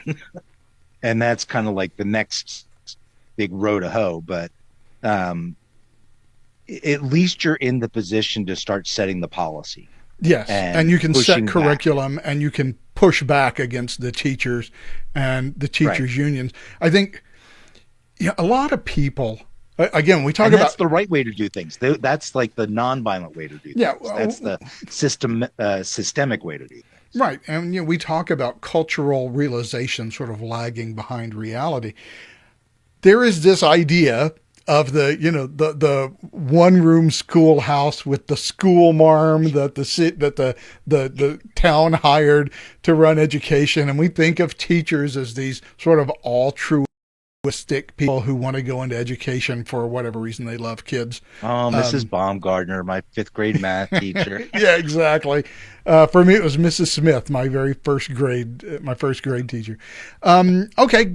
Speaker 2: And that's kind of like the next big row to hoe. But um, at least you're in the position to start setting the policy
Speaker 1: Yes, and
Speaker 2: and
Speaker 1: you can set
Speaker 2: pushing back.
Speaker 1: curriculum and you can push back against the teachers and the
Speaker 2: Right.
Speaker 1: teachers' unions. I think a lot of people, again, we talk
Speaker 2: And that's
Speaker 1: about,
Speaker 2: the right way to do things. That's like the nonviolent way to do
Speaker 1: yeah,
Speaker 2: things. That's the systemic way to do things.
Speaker 1: right. And we talk about cultural realization sort of lagging behind reality. There is this idea of the one room schoolhouse with the school marm that the town hired to run education, and we think of teachers as these sort of altruistic people who want to go into education for whatever reason. They love kids.
Speaker 2: Oh, Mrs.
Speaker 1: um,
Speaker 2: Baumgartner, my fifth grade math teacher.
Speaker 1: yeah, exactly. For me, it was Mrs. Smith, my first grade teacher. Okay,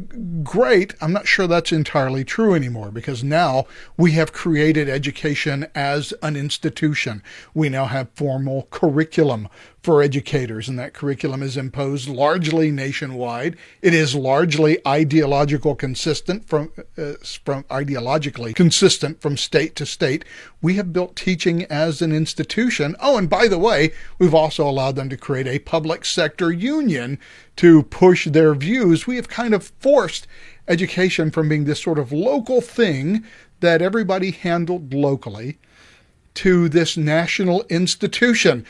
Speaker 1: great. I'm not sure that's entirely true anymore, because now we have created education as an institution. We now have formal curriculum for educators, and that curriculum is imposed largely nationwide. It is largely ideologically consistent from state to state. We have built teaching as an institution. Oh, and by the way, we've also allowed them to create a public sector union to push their views. We have kind of forced education from being this sort of local thing that everybody handled locally to this national institution,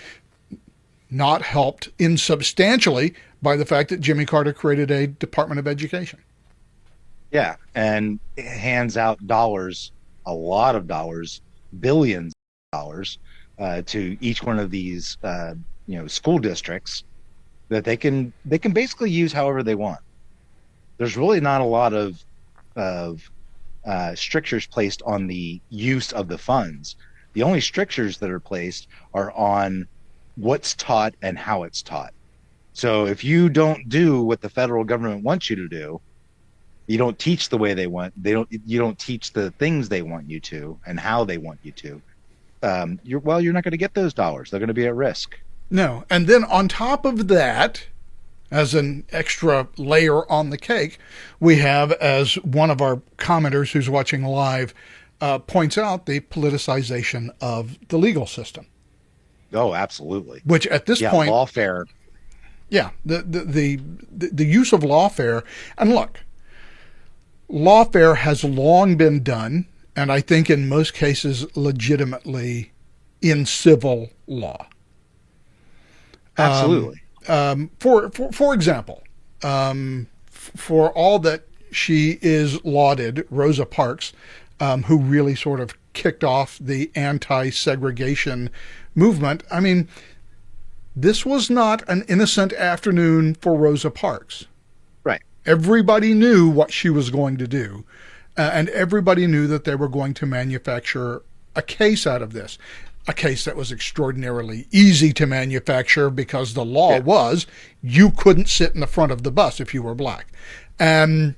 Speaker 1: not helped insubstantially by the fact that Jimmy Carter created a Department of Education.
Speaker 2: Yeah, and hands out dollars, a lot of dollars, billions of dollars, to each one of these school districts that they can basically use however they want. There's really not a lot of strictures placed on the use of the funds. The only strictures that are placed are on what's taught and how it's taught. So if you don't do what the federal government wants you to do, you don't teach the way they want. You don't teach the things they want you to and how they want you to. You're not going to get those dollars. They're going to be at risk.
Speaker 1: No. And then on top of that, as an extra layer on the cake, we have, as one of our commenters who's watching live points out, the politicization of the legal system,
Speaker 2: Oh, absolutely.
Speaker 1: which at this
Speaker 2: Yeah,
Speaker 1: point,
Speaker 2: lawfare.
Speaker 1: yeah, the use of lawfare. And look, lawfare has long been done, and I think in most cases legitimately, in civil law. Um,
Speaker 2: Absolutely.
Speaker 1: for example, for all that she is lauded, Rosa Parks, who really sort of kicked off the anti-segregation movement. I mean, this was not an innocent afternoon for Rosa Parks.
Speaker 2: Right.
Speaker 1: Everybody knew what she was going to do, and everybody knew that they were going to manufacture a case out of this. a case that was extraordinarily easy to manufacture because the law
Speaker 2: Yeah.
Speaker 1: was you couldn't sit in the front of the bus if you were black. And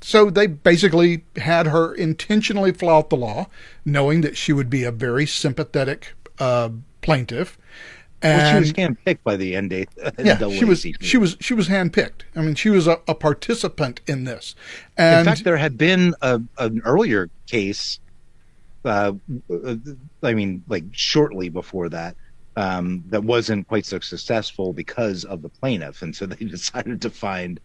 Speaker 1: so they basically had her intentionally flout the law, knowing that she would be a very sympathetic plaintiff.
Speaker 2: Well, she was
Speaker 1: And
Speaker 2: handpicked by the
Speaker 1: yeah, she was
Speaker 2: NAACP.
Speaker 1: handpicked. I mean, she was a participant in this.
Speaker 2: In fact,
Speaker 1: And
Speaker 2: there had been an earlier case. Uh, I mean, like shortly before that, that wasn't quite so successful because of the plaintiff, and so they decided to find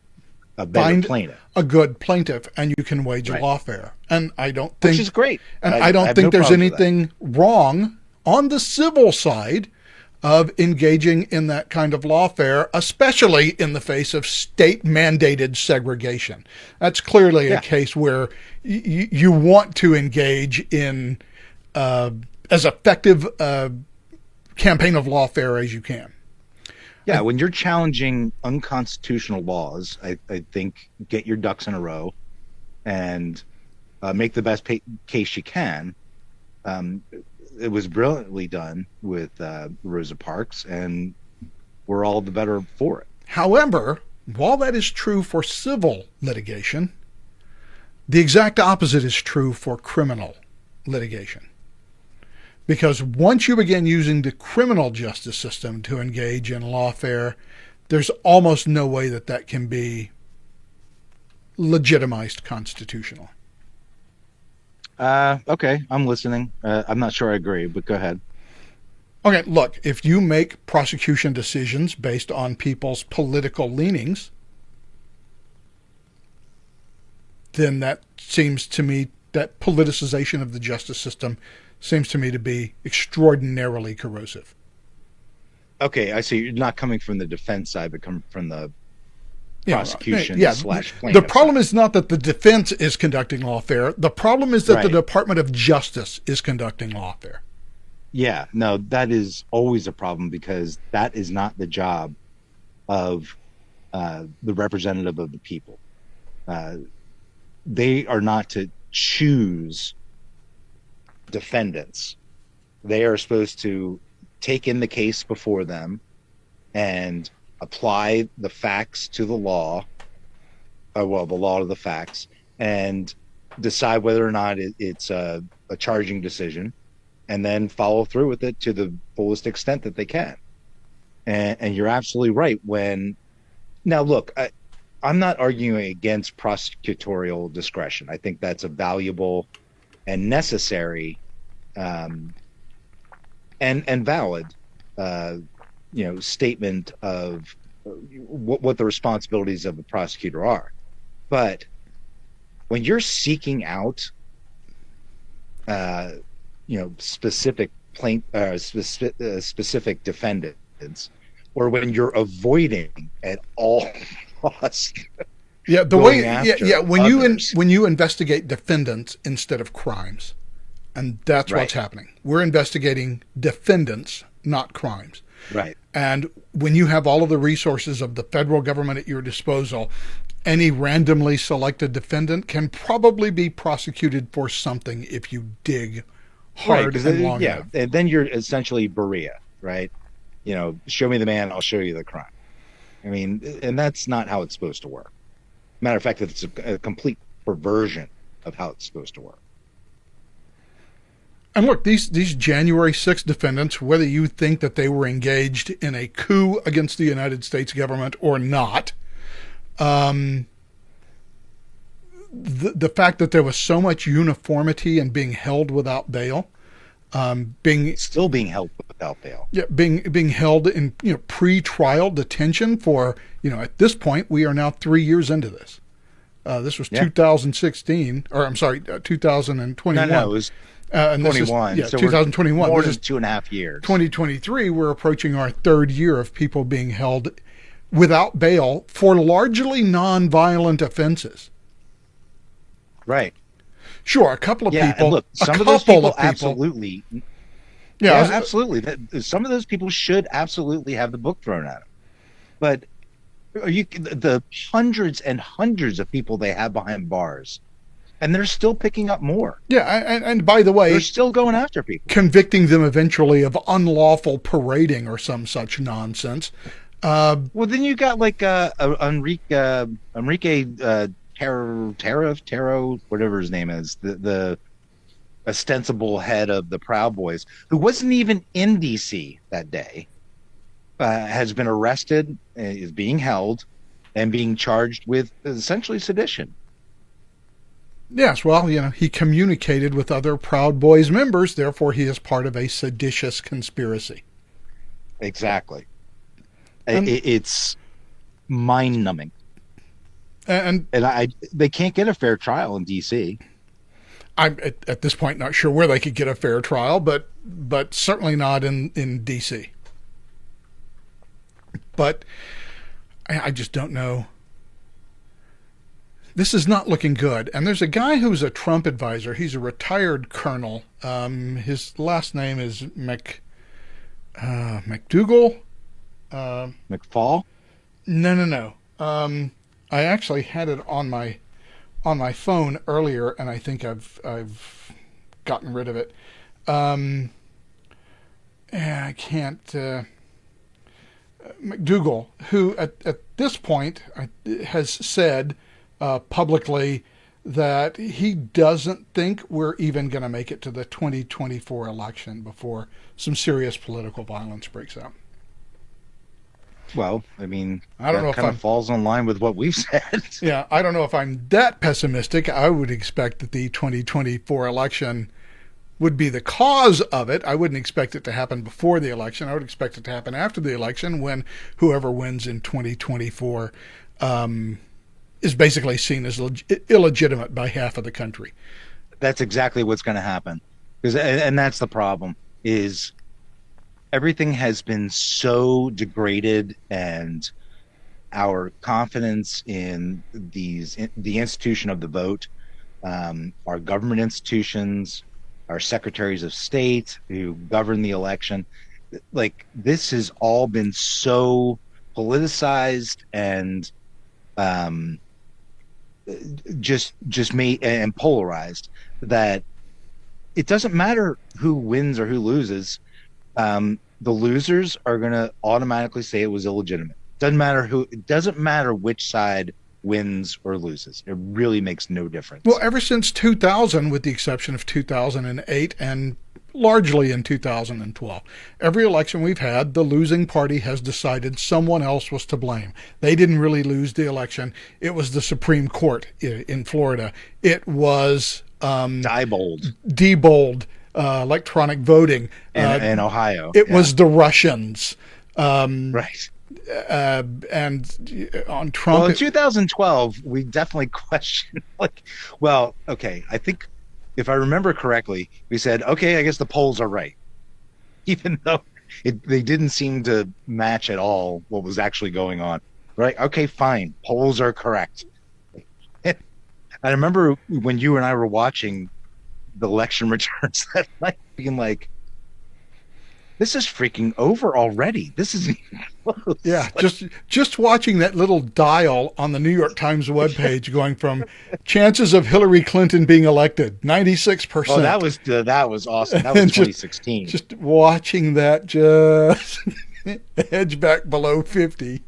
Speaker 2: a better
Speaker 1: find
Speaker 2: plaintiff,
Speaker 1: a good plaintiff, and you can wage a
Speaker 2: right?
Speaker 1: lawfare. And I don't
Speaker 2: Which
Speaker 1: think,
Speaker 2: is great.
Speaker 1: I
Speaker 2: I
Speaker 1: don't
Speaker 2: have
Speaker 1: think
Speaker 2: no
Speaker 1: there's
Speaker 2: problems with that.
Speaker 1: anything wrong on the civil side of engaging in that kind of lawfare, especially in the face of state mandated segregation. That's clearly a
Speaker 2: Yeah.
Speaker 1: case where you want to engage in as effective campaign of lawfare as you can.
Speaker 2: Yeah, when you're challenging unconstitutional laws, I think get your ducks in a row and make the best case you can. Um, it was brilliantly done with Rosa Parks, and we're all the better for it.
Speaker 1: However, while that is true for civil litigation, the exact opposite is true for criminal litigation. Because once you begin using the criminal justice system to engage in lawfare, there's almost no way that that can be legitimized constitutional.
Speaker 2: Okay, I'm listening. I'm not sure I agree, but go ahead.
Speaker 1: Okay, look, if you make prosecution decisions based on people's political leanings, then that seems to me, that politicization of the justice system seems to me to be extraordinarily corrosive.
Speaker 2: Okay, I see. You're not coming from the defense side, but coming from the
Speaker 1: Yeah,
Speaker 2: prosecution
Speaker 1: yeah.
Speaker 2: slash
Speaker 1: The
Speaker 2: plaintiff
Speaker 1: problem
Speaker 2: side.
Speaker 1: is not that the defense is conducting lawfare. The problem is that the
Speaker 2: Right.
Speaker 1: Department of Justice is conducting lawfare.
Speaker 2: Yeah, no, that is always a problem because that is not the job of the representative of the people. Uh, they are not to choose defendants. They are supposed to take in the case before them and apply the facts to the law, the law to the facts, and decide whether or not it's a charging decision, and then follow through with it to the fullest extent that they can. And you're absolutely right. Now, look, I'm not arguing against prosecutorial discretion. I think that's a valuable and necessary and valid statement of what the responsibilities of the prosecutor are. But when you're seeking out specific specific defendants, or when you're avoiding at all costs
Speaker 1: Yeah, the
Speaker 2: going
Speaker 1: way
Speaker 2: after
Speaker 1: when you investigate defendants instead of crimes, and that's
Speaker 2: right,
Speaker 1: what's happening. We're investigating defendants, not crimes.
Speaker 2: right.
Speaker 1: And when you have all of the resources of the federal government at your disposal, any randomly selected defendant can probably be prosecuted for something if you dig hard
Speaker 2: Right,
Speaker 1: and long
Speaker 2: yeah,
Speaker 1: enough.
Speaker 2: and then you're essentially Berea, right? Show me the man, I'll show you the crime. I mean, and that's not how it's supposed to work. Matter of fact, it's a complete perversion of how it's supposed to work.
Speaker 1: And look, these January 6th defendants, whether you think that they were engaged in a coup against the United States government or not, the fact that there was so much uniformity in being held without bail,
Speaker 2: Still being held without bail.
Speaker 1: being held in pre-trial detention for at this point we are now 3 years into this. This was
Speaker 2: Yeah.
Speaker 1: 2016, or I'm sorry, 2021.
Speaker 2: No, it was
Speaker 1: And this is
Speaker 2: 21. So
Speaker 1: 2021.
Speaker 2: more
Speaker 1: This
Speaker 2: than
Speaker 1: is
Speaker 2: 2.5 years.
Speaker 1: 2023. We're approaching our third year of people being held without bail for largely non-violent offenses.
Speaker 2: Right.
Speaker 1: Sure, a couple of
Speaker 2: Yeah,
Speaker 1: people.
Speaker 2: and look,
Speaker 1: a
Speaker 2: some of those
Speaker 1: couple
Speaker 2: people
Speaker 1: of people.
Speaker 2: absolutely.
Speaker 1: Yeah,
Speaker 2: Yeah, absolutely. Some of those people should absolutely have the book thrown at them. But the hundreds and hundreds of people they have behind bars and they're still picking up more.
Speaker 1: Yeah, and by the
Speaker 2: They're
Speaker 1: way,
Speaker 2: still going after people.
Speaker 1: convicting them eventually of unlawful parading or some such nonsense.
Speaker 2: Well, then you got like Enrique Taro, whatever his name is, the ostensible head of the Proud Boys, who wasn't even in DC that day, has been arrested, is being held, and being charged with essentially sedition.
Speaker 1: Yes, well, he communicated with other Proud Boys members, therefore he is part of a seditious conspiracy.
Speaker 2: Exactly.
Speaker 1: And,
Speaker 2: It's mind numbing.
Speaker 1: and
Speaker 2: And they can't get a fair trial in DC.
Speaker 1: I'm at this point not sure where they could get a fair trial, but certainly not in D.C. But I just don't know. This is not looking good. And there's a guy who's a Trump advisor. He's a retired colonel. His last name is McDougal.
Speaker 2: McFall?
Speaker 1: No. I actually had it on my phone earlier, and I think I've gotten rid of it. I can't. McDougal, who at this point has said publicly that he doesn't think we're even going to make it to the 2024 election before some serious political violence breaks out.
Speaker 2: Well, I mean,
Speaker 1: I don't know
Speaker 2: that
Speaker 1: if
Speaker 2: kind
Speaker 1: I'm,
Speaker 2: of falls in line with what we've said.
Speaker 1: yeah, I don't know if I'm that pessimistic. I would expect that the 2024 election would be the cause of it. I wouldn't expect it to happen before the election. I would expect it to happen after the election, when whoever wins in 2024 is basically seen as illegitimate by half of the country.
Speaker 2: That's exactly what's going to happen. And that's the problem, is everything has been so degraded, and our confidence in the institution of the vote, our government institutions, our secretaries of state who govern the election, like, this has all been so politicized and just made and polarized that it doesn't matter who wins or who loses. The losers are going to automatically say it was illegitimate. It doesn't matter which side wins or loses. It really makes no difference.
Speaker 1: Well, ever since 2000, with the exception of 2008 and largely in 2012, every election we've had, the losing party has decided someone else was to blame. They didn't really lose the election. It was the Supreme Court in Florida. It was Diebold, electronic voting.
Speaker 2: In Ohio.
Speaker 1: It was the Russians.
Speaker 2: Right.
Speaker 1: And on Trump.
Speaker 2: Well, in 2012, we definitely questioned, okay, I think if I remember correctly, we said, okay, I guess the polls are right. Even though they didn't seem to match at all what was actually going on. Right? Okay, fine. Polls are correct. And I remember when you and I were watching the election returns that night, being like, this is freaking over already. This is close.
Speaker 1: Yeah, just watching that little dial on the New York Times webpage going from chances of Hillary Clinton being elected, 96%.
Speaker 2: Oh, that was awesome. That was 2016.
Speaker 1: Just watching that just edge back below 50.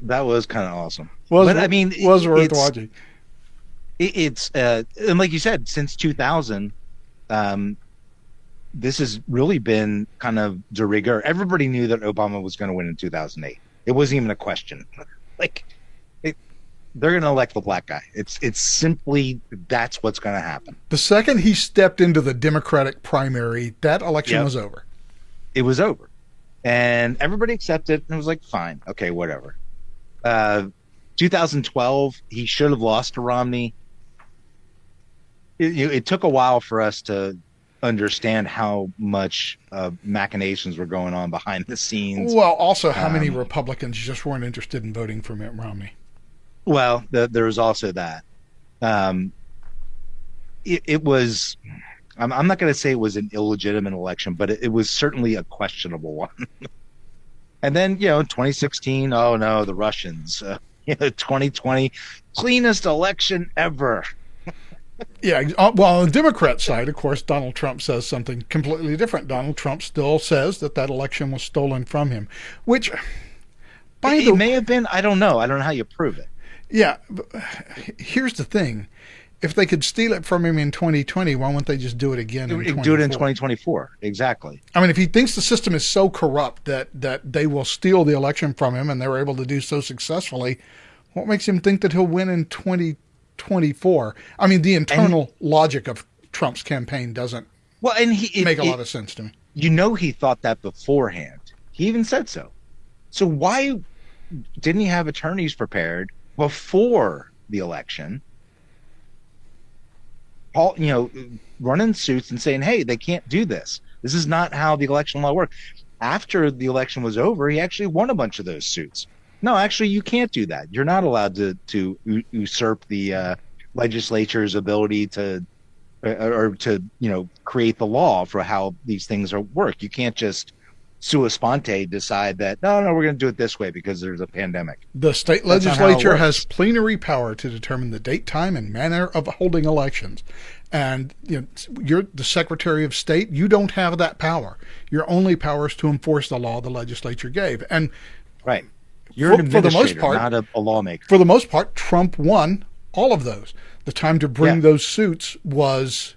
Speaker 2: That was kind of awesome.
Speaker 1: Was worth watching.
Speaker 2: It's and like you said, since 2000, this has really been kind of de rigueur. Everybody knew that Obama was going to win in 2008. It wasn't even a question. They're going to elect the black guy. It's simply, that's what's going to happen.
Speaker 1: The second he stepped into the Democratic primary, that election was over.
Speaker 2: It was over, and everybody accepted. And it was like, fine, okay, whatever. 2012, he should have lost to Romney. It took a while for us to understand how much machinations were going on behind the scenes.
Speaker 1: Well, also how many Republicans just weren't interested in voting for Mitt Romney.
Speaker 2: Well, there was also that. It was, I'm not going to say it was an illegitimate election, but it was certainly a questionable one. And then, 2016, oh no, the Russians. 2020, cleanest election ever.
Speaker 1: Yeah, well, on the Democrat side, of course, Donald Trump says something completely different. Donald Trump still says that that election was stolen from him, which, by
Speaker 2: It
Speaker 1: the
Speaker 2: may have been. I don't know. I don't know how you prove it.
Speaker 1: yeah, here's the thing: if they could steal it from him in 2020, why won't they just do it again in
Speaker 2: Do it in
Speaker 1: 24?
Speaker 2: 2024. Exactly.
Speaker 1: I mean, if he thinks the system is so corrupt that they will steal the election from him, and they were able to do so successfully, what makes him think that he'll win in 2024? I mean, the
Speaker 2: And
Speaker 1: internal logic of Trump's campaign doesn't
Speaker 2: well, and
Speaker 1: make a lot of sense to me.
Speaker 2: he thought that beforehand. He even said so. So why didn't he have attorneys prepared before the election? Paul, running suits and saying, "Hey, they can't do this. This is not how the election law works." After the election was over, he actually won a bunch of those suits. No, actually, you can't do that. You're not allowed to usurp the legislature's ability to or to create the law for how these things are work. You can't just sua sponte decide that no, we're going to do it this way because there's a pandemic.
Speaker 1: The state
Speaker 2: That's not how it
Speaker 1: legislature has
Speaker 2: works.
Speaker 1: plenary power to determine the date, time, and manner of holding elections. And you're the Secretary of State. You don't have that power. Your only power is to enforce the law the legislature gave. And
Speaker 2: Right. You're an
Speaker 1: for the most
Speaker 2: administrator,
Speaker 1: part,
Speaker 2: not a lawmaker.
Speaker 1: for the most part, Trump won all of those. The time to bring
Speaker 2: Yeah,
Speaker 1: those suits was,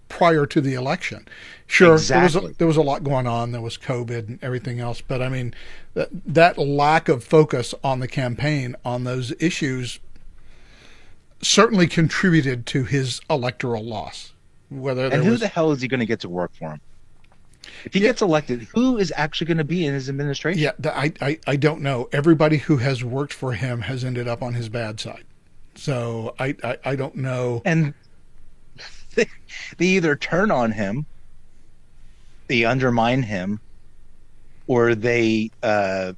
Speaker 1: prior to the election. Sure,
Speaker 2: exactly.
Speaker 1: there was a lot going on. There was COVID and everything else, but I mean, that lack of focus on the campaign on those issues certainly contributed to his electoral loss. Whether
Speaker 2: And
Speaker 1: there
Speaker 2: who
Speaker 1: was,
Speaker 2: the hell is he going to get to work for him? If he
Speaker 1: yeah,
Speaker 2: gets elected, who is actually going to be in his administration?
Speaker 1: yeah, I don't know. Everybody who has worked for him has ended up on his bad side. So I don't know.
Speaker 2: And they either turn on him, they undermine him, or they who's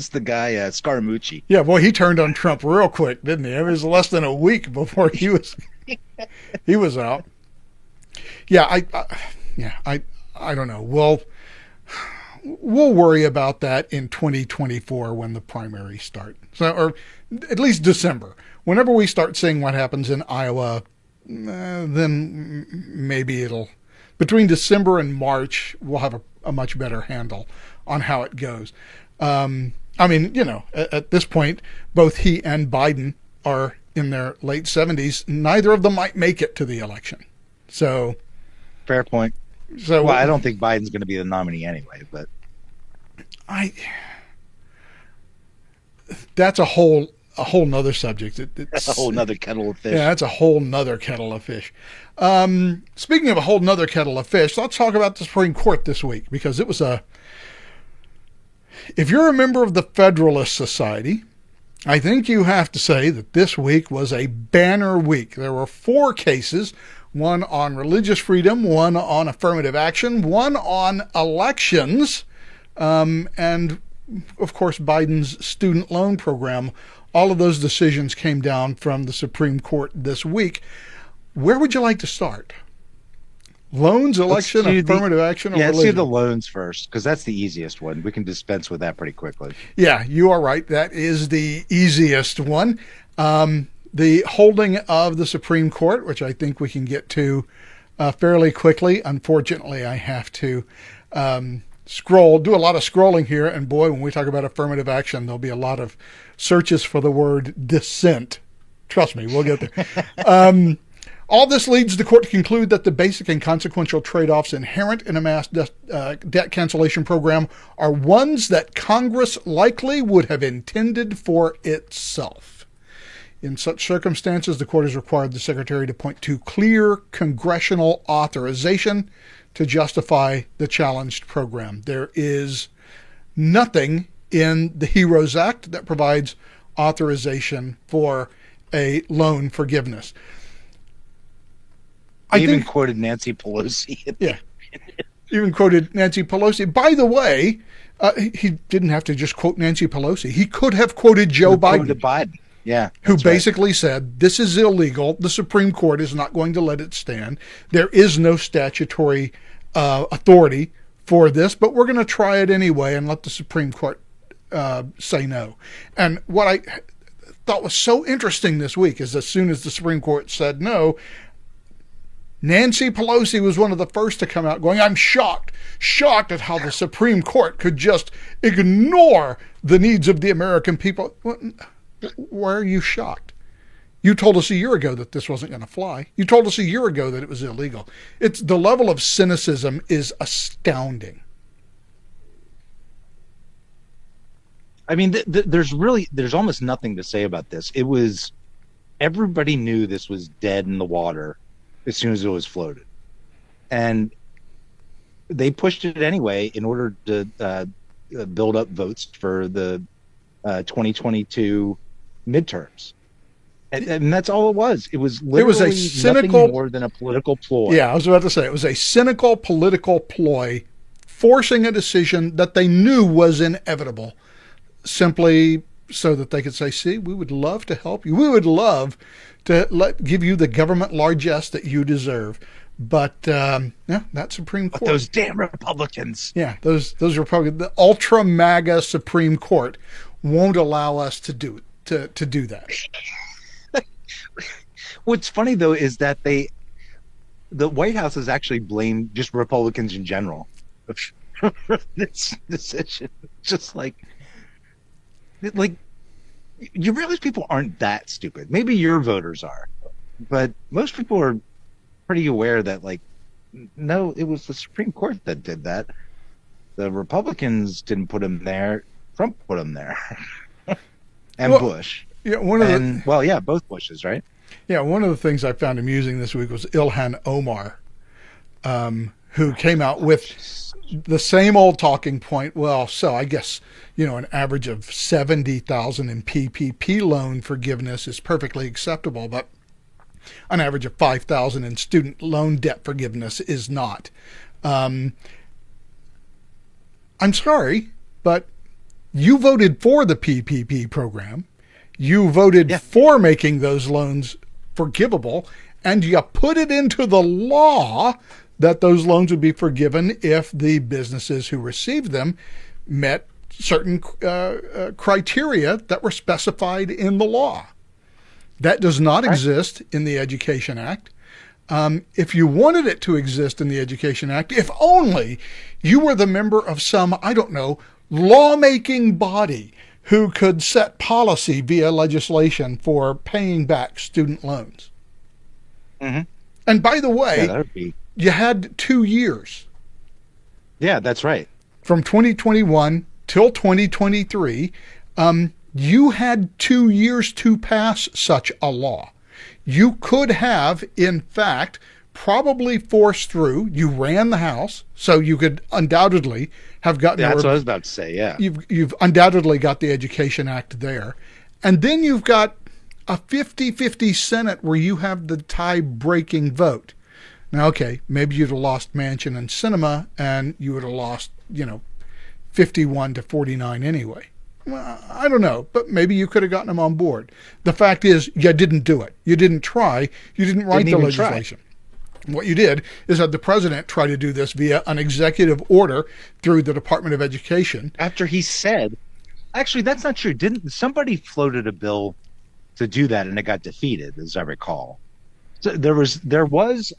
Speaker 2: the guy Scaramucci.
Speaker 1: Yeah, boy, he turned on Trump real quick, didn't he? It was less than a week before he was out. Yeah, I don't know. We'll worry about that in 2024 when the primaries start. So, or at least December. Whenever we start seeing what happens in Iowa, then maybe between December and March, we'll have a much better handle on how it goes. I mean, at this point, both he and Biden are in their late 70s. Neither of them might make it to the election. So,
Speaker 2: Fair point.
Speaker 1: so
Speaker 2: Well, I don't think Biden's going to be the nominee anyway, but
Speaker 1: I that's a whole nother subject.
Speaker 2: that's a whole nother kettle of fish.
Speaker 1: Yeah, that's a whole nother kettle of fish. Speaking of a whole nother kettle of fish, let's talk about the Supreme Court this week because it was if you're a member of the Federalist Society, I think you have to say that this week was a banner week. There were 4 cases, one on religious freedom, one on affirmative action, one on elections, and of course Biden's student loan program. All of those decisions came down from the Supreme Court this week. Where would you like to start? Loans, election, affirmative action, or
Speaker 2: let's do the
Speaker 1: religion?
Speaker 2: loans first because that's the easiest one. We can dispense with that pretty quickly.
Speaker 1: Yeah, you are right. That is the easiest one. The holding of the Supreme Court, which I think we can get to fairly quickly. Unfortunately, I have to do a lot of scrolling here. And boy, when we talk about affirmative action, there'll be a lot of searches for the word dissent. Trust me, we'll get there. All this leads the court to conclude that the basic and consequential trade-offs inherent in a mass debt cancellation program are ones that Congress likely would have intended for itself. In such circumstances, the court has required the Secretary to point to clear congressional authorization to justify the challenged program. There is nothing in the HEROES Act that provides authorization for a loan forgiveness.
Speaker 2: I even quoted Nancy Pelosi.
Speaker 1: Yeah, even quoted Nancy Pelosi. By the way, he didn't have to just quote Nancy Pelosi. He could have quoted Joe Biden.
Speaker 2: Yeah,
Speaker 1: who basically said, this is illegal. The Supreme Court is not going to let it stand. There is no statutory authority for this, but we're going to try it anyway and let the Supreme Court say no. And thought was so interesting this week is as soon as the Supreme Court said no, Nancy Pelosi was one of the first to come out going, I'm shocked at how the Supreme Court could just ignore the needs of the American people. Why are you shocked? You told us a year ago that this wasn't going to fly. You told us a year ago that it was illegal. It's the level of cynicism is astounding.
Speaker 2: I mean, there's almost nothing to say about this. It was, everybody knew this was dead in the water as soon as it was floated, and they pushed it anyway in order to build up votes for the 2022 midterms. And that's all it was. It was literally
Speaker 1: a cynical,
Speaker 2: nothing more than a political ploy.
Speaker 1: Yeah, I was about to say, it was a cynical political ploy forcing a decision that they knew was inevitable, simply so that they could say, see, we would love to help you. We would love to give you the government largesse that you deserve. But yeah, that Supreme Court.
Speaker 2: But those damn Republicans.
Speaker 1: Yeah, those Republicans, the ultra MAGA Supreme Court won't allow us to do that.
Speaker 2: What's funny though is that the White House has actually blamed just Republicans in general for this decision. Just like you realize people aren't that stupid. Maybe your voters are, but most people are pretty aware that no, it was the Supreme Court that did that. The Republicans didn't put him there. Trump put him there. And Bush.
Speaker 1: Yeah,
Speaker 2: both Bushes, right?
Speaker 1: Yeah, one of the things I found amusing this week was Ilhan Omar, who came out with the same old talking point. Well, so I guess, an average of 70,000 in PPP loan forgiveness is perfectly acceptable, but an average of 5,000 in student loan debt forgiveness is not. I'm sorry, but you voted for the PPP program. You voted for making those loans forgivable, and you put it into the law that those loans would be forgiven if the businesses who received them met certain criteria that were specified in the law. That does not exist in the Education Act. If you wanted it to exist in the Education Act, if only you were the member of some, I don't know, lawmaking body who could set policy via legislation for paying back student loans.
Speaker 2: Mm-hmm.
Speaker 1: And by the way, you had 2 years.
Speaker 2: Yeah, that's right.
Speaker 1: From 2021 till 2023, you had 2 years to pass such a law. You could have, in fact, probably forced through. You ran the House, so you could undoubtedly have gotten.
Speaker 2: That's what I was about to say. Yeah,
Speaker 1: you've undoubtedly got the Education Act there, and then you've got a 50-50 Senate where you have the tie-breaking vote. Now, okay, maybe you'd have lost Manchin and Sinema, and you would have lost, 51-49 anyway. Well, I don't know, but maybe you could have gotten them on board. The fact is, you didn't do it. You didn't try. You didn't write the legislation. What you did is have the president try to do this via an executive order through the Department of Education.
Speaker 2: After he said, actually, that's not true. Didn't somebody floated a bill to do that and it got defeated, as I recall? So there was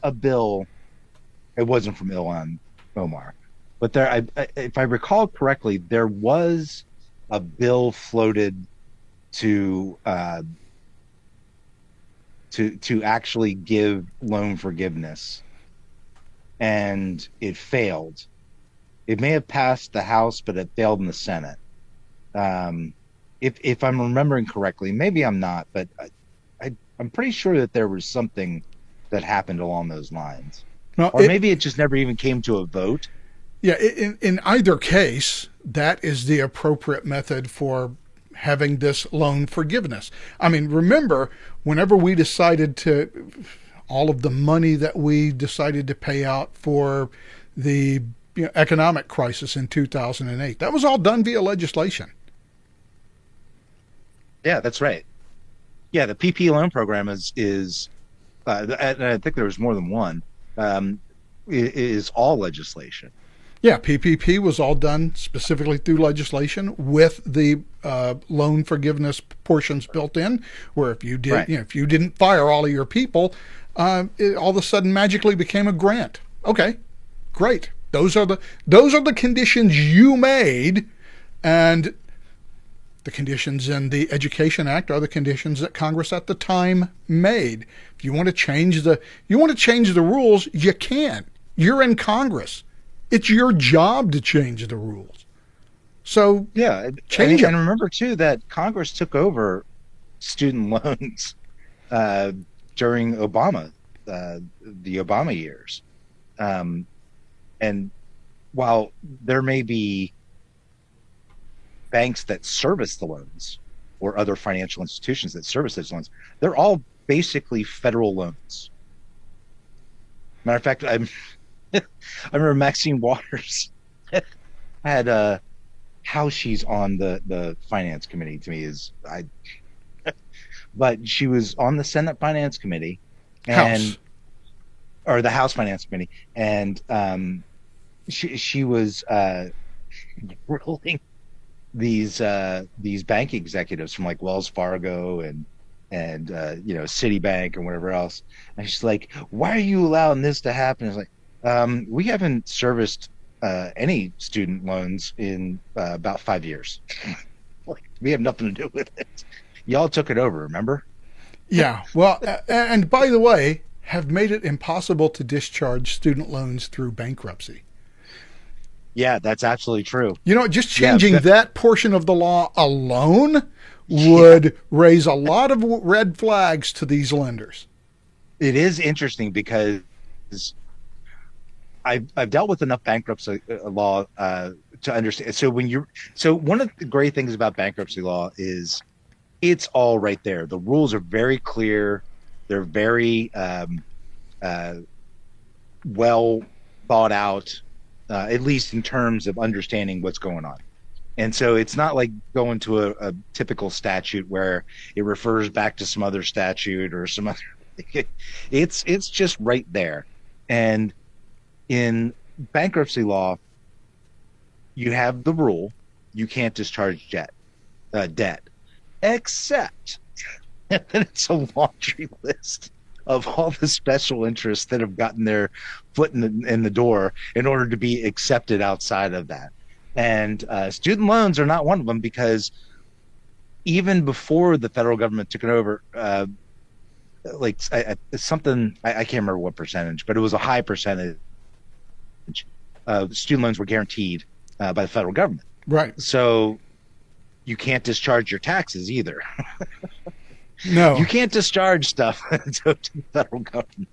Speaker 2: a bill. It wasn't from Ilhan Omar, but if I recall correctly, there was a bill floated to actually give loan forgiveness, and it failed. It may have passed the House, but it failed in the Senate. If I'm remembering correctly, maybe I'm not, but I'm pretty sure that there was something that happened along those lines. Or maybe it just never even came to a vote.
Speaker 1: Yeah, in either case, that is the appropriate method for having this loan forgiveness. I mean, remember, whenever we decided all of the money that we decided to pay out for the economic crisis in 2008, that was all done via legislation.
Speaker 2: Yeah, that's right. Yeah, the PP loan program is and I think there was more than one, is all legislation.
Speaker 1: Yeah, PPP was all done specifically through legislation with the loan forgiveness portions built in, where if you did,
Speaker 2: Right.
Speaker 1: if you didn't fire all of your people, it all of a sudden magically became a grant. Okay, great. Those are the conditions you made, and the conditions in the Education Act are the conditions that Congress at the time made. If you want to change the rules, you can. You're in Congress. It's your job to change the rules. So
Speaker 2: Yeah,
Speaker 1: change
Speaker 2: and
Speaker 1: them.
Speaker 2: remember too that Congress took over student loans uh, during the Obama years. Um, and while there may be banks that service the loans or other financial institutions that service those loans, they're all basically federal loans. Matter of fact, I remember Maxine Waters had how she's on the finance committee to me is I but she was on the Senate Finance Committee and
Speaker 1: House.
Speaker 2: or the House Finance Committee, and she was ruling these bank executives from like Wells Fargo and Citibank and whatever else, and she's like, "Why are you allowing this to happen?" It's like, we haven't serviced any student loans in about 5 years. Like, we have nothing to do with it. Y'all took it over, remember?
Speaker 1: Yeah. Well, and by the way, have made it impossible to discharge student loans through bankruptcy.
Speaker 2: Yeah, that's absolutely true.
Speaker 1: Just
Speaker 2: Yeah,
Speaker 1: changing that portion of the law alone
Speaker 2: yeah.
Speaker 1: would raise a lot of red flags to these lenders.
Speaker 2: It is interesting because I've dealt with enough bankruptcy law to understand. So one of the great things about bankruptcy law is it's all right there. The rules are very clear. They're very uh, well thought out, at least in terms of understanding what's going on. And so it's not like going to a typical statute where it refers back to some other statute or some other. It's just right there. And in bankruptcy law, you have the rule you can't discharge debt, except that it's a laundry list of all the special interests that have gotten their foot in the door in order to be accepted outside of that. And student loans are not one of them because even before the federal government took it over, something I can't remember what percentage, but it was a high percentage. Student loans were guaranteed by the federal government,
Speaker 1: Right.
Speaker 2: so you can't discharge your taxes either.
Speaker 1: No.
Speaker 2: You can't discharge stuff to the federal government.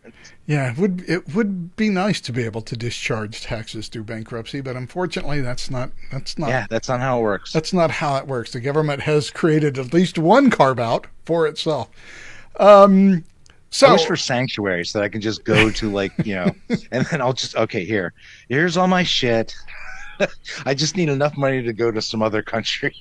Speaker 1: Yeah, it would be nice to be able to discharge taxes through bankruptcy, but unfortunately
Speaker 2: Yeah, that's not how it works.
Speaker 1: that's not how it works. The government has created at least one carve out for itself. Um,
Speaker 2: I wish
Speaker 1: so
Speaker 2: for sanctuary so that I can just go to and then I'll just okay, here's all my shit. I just need enough money to go to some other country.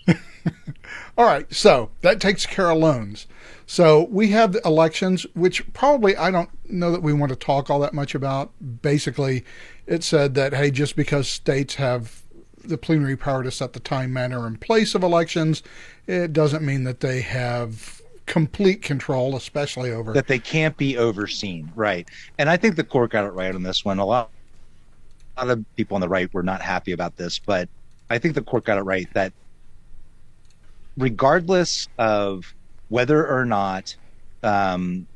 Speaker 1: all right, so that takes care of loans. So we have the elections, which probably I don't know that we want to talk all that much about. Basically, it said that, hey, just because states have the plenary power to set the time, manner, and place of elections, it doesn't mean that they have complete control, especially over.
Speaker 2: That they can't be overseen, right? And I think the court got it right on this one. A lot of people on the right were not happy about this, but I think the court got it right that regardless of whether or not, and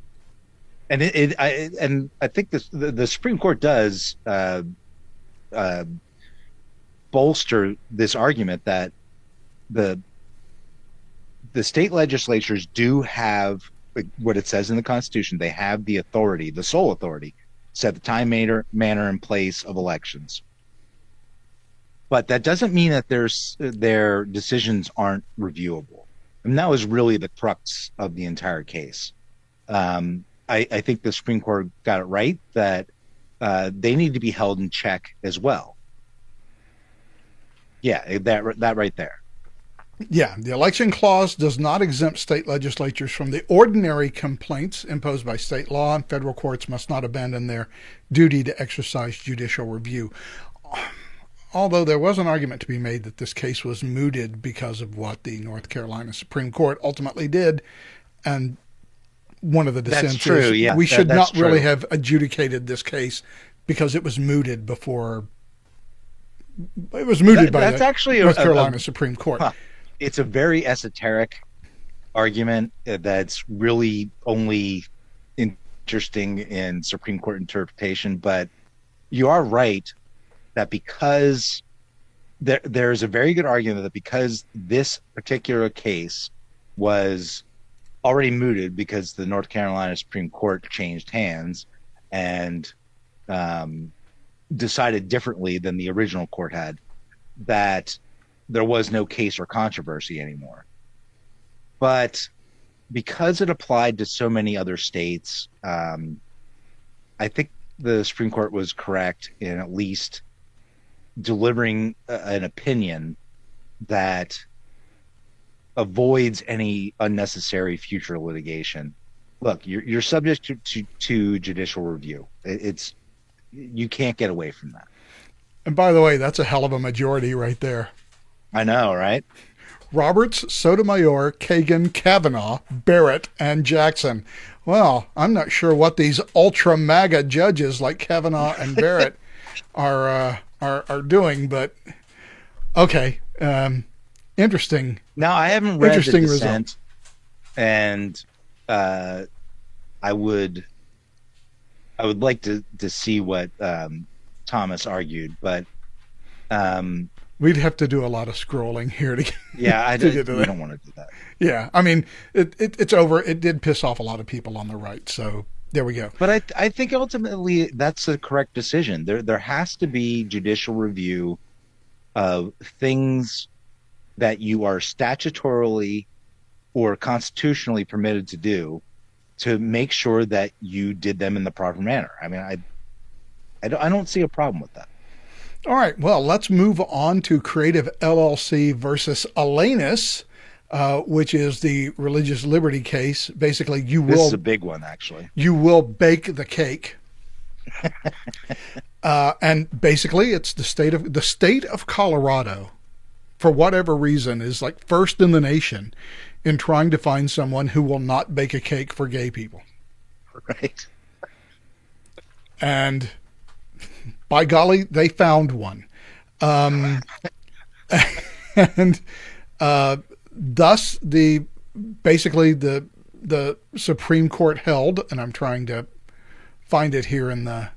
Speaker 2: I think the Supreme Court does uh, bolster this argument that the the state legislatures do have what it says in the Constitution. They have the authority, the sole authority, to set the time, manner, and place of elections. But that doesn't mean that their decisions aren't reviewable. And that was really the crux of the entire case. I think the Supreme Court got it right that they need to be held in check as well. Yeah, that right there.
Speaker 1: Yeah, the election clause does not exempt state legislatures from the ordinary complaints imposed by state law, and federal courts must not abandon their duty to exercise judicial review. although there was an argument to be made that this case was mooted because of what the North Carolina Supreme Court ultimately did, and one of the
Speaker 2: That's
Speaker 1: dissents
Speaker 2: true.
Speaker 1: is
Speaker 2: Yeah,
Speaker 1: we should
Speaker 2: that's
Speaker 1: not really
Speaker 2: true.
Speaker 1: have adjudicated this case because it was mooted before it was mooted by
Speaker 2: That's
Speaker 1: the
Speaker 2: actually
Speaker 1: North Carolina Supreme Court.
Speaker 2: huh, it's a very esoteric argument that's really only interesting in Supreme Court interpretation. But you are right that because there's a very good argument that because this particular case was already mooted because the North Carolina Supreme Court changed hands and um, decided differently than the original court had, that there was no case or controversy anymore. But because it applied to so many other states, I think the Supreme Court was correct in at least delivering an opinion that avoids any unnecessary future litigation. Look, you're subject to judicial review. It's you can't get away from that.
Speaker 1: And by the way, that's a hell of a majority right there.
Speaker 2: I know, right?
Speaker 1: Roberts, Sotomayor, Kagan, Kavanaugh, Barrett, and Jackson. Well, I'm not sure what these ultra MAGA judges like Kavanaugh and Barrett are doing, but okay, interesting,
Speaker 2: Now I haven't read the
Speaker 1: interesting result.
Speaker 2: dissent, and uh, I would I would like to see what Thomas argued, but um,
Speaker 1: We'd have to do a lot of scrolling here to
Speaker 2: yeah,
Speaker 1: to get to
Speaker 2: we
Speaker 1: that.
Speaker 2: don't want to do that.
Speaker 1: Yeah, I mean, it's over. It did piss off a lot of people on the right, so there we go.
Speaker 2: But I think ultimately that's the correct decision. There has to be judicial review of things that you are statutorily or constitutionally permitted to do to make sure that you did them in the proper manner. I mean, I don't see a problem with that.
Speaker 1: All right, well, let's move on to Creative LLC versus Alanus, which is the religious liberty case. Basically,
Speaker 2: This is a big one, actually.
Speaker 1: you will bake the cake, and basically, it's the state of Colorado, for whatever reason, is like first in the nation in trying to find someone who will not bake a cake for gay people.
Speaker 2: Right.
Speaker 1: And by golly, they found one. Um, and thus, basically the Supreme Court held, and I'm trying to find it here in the.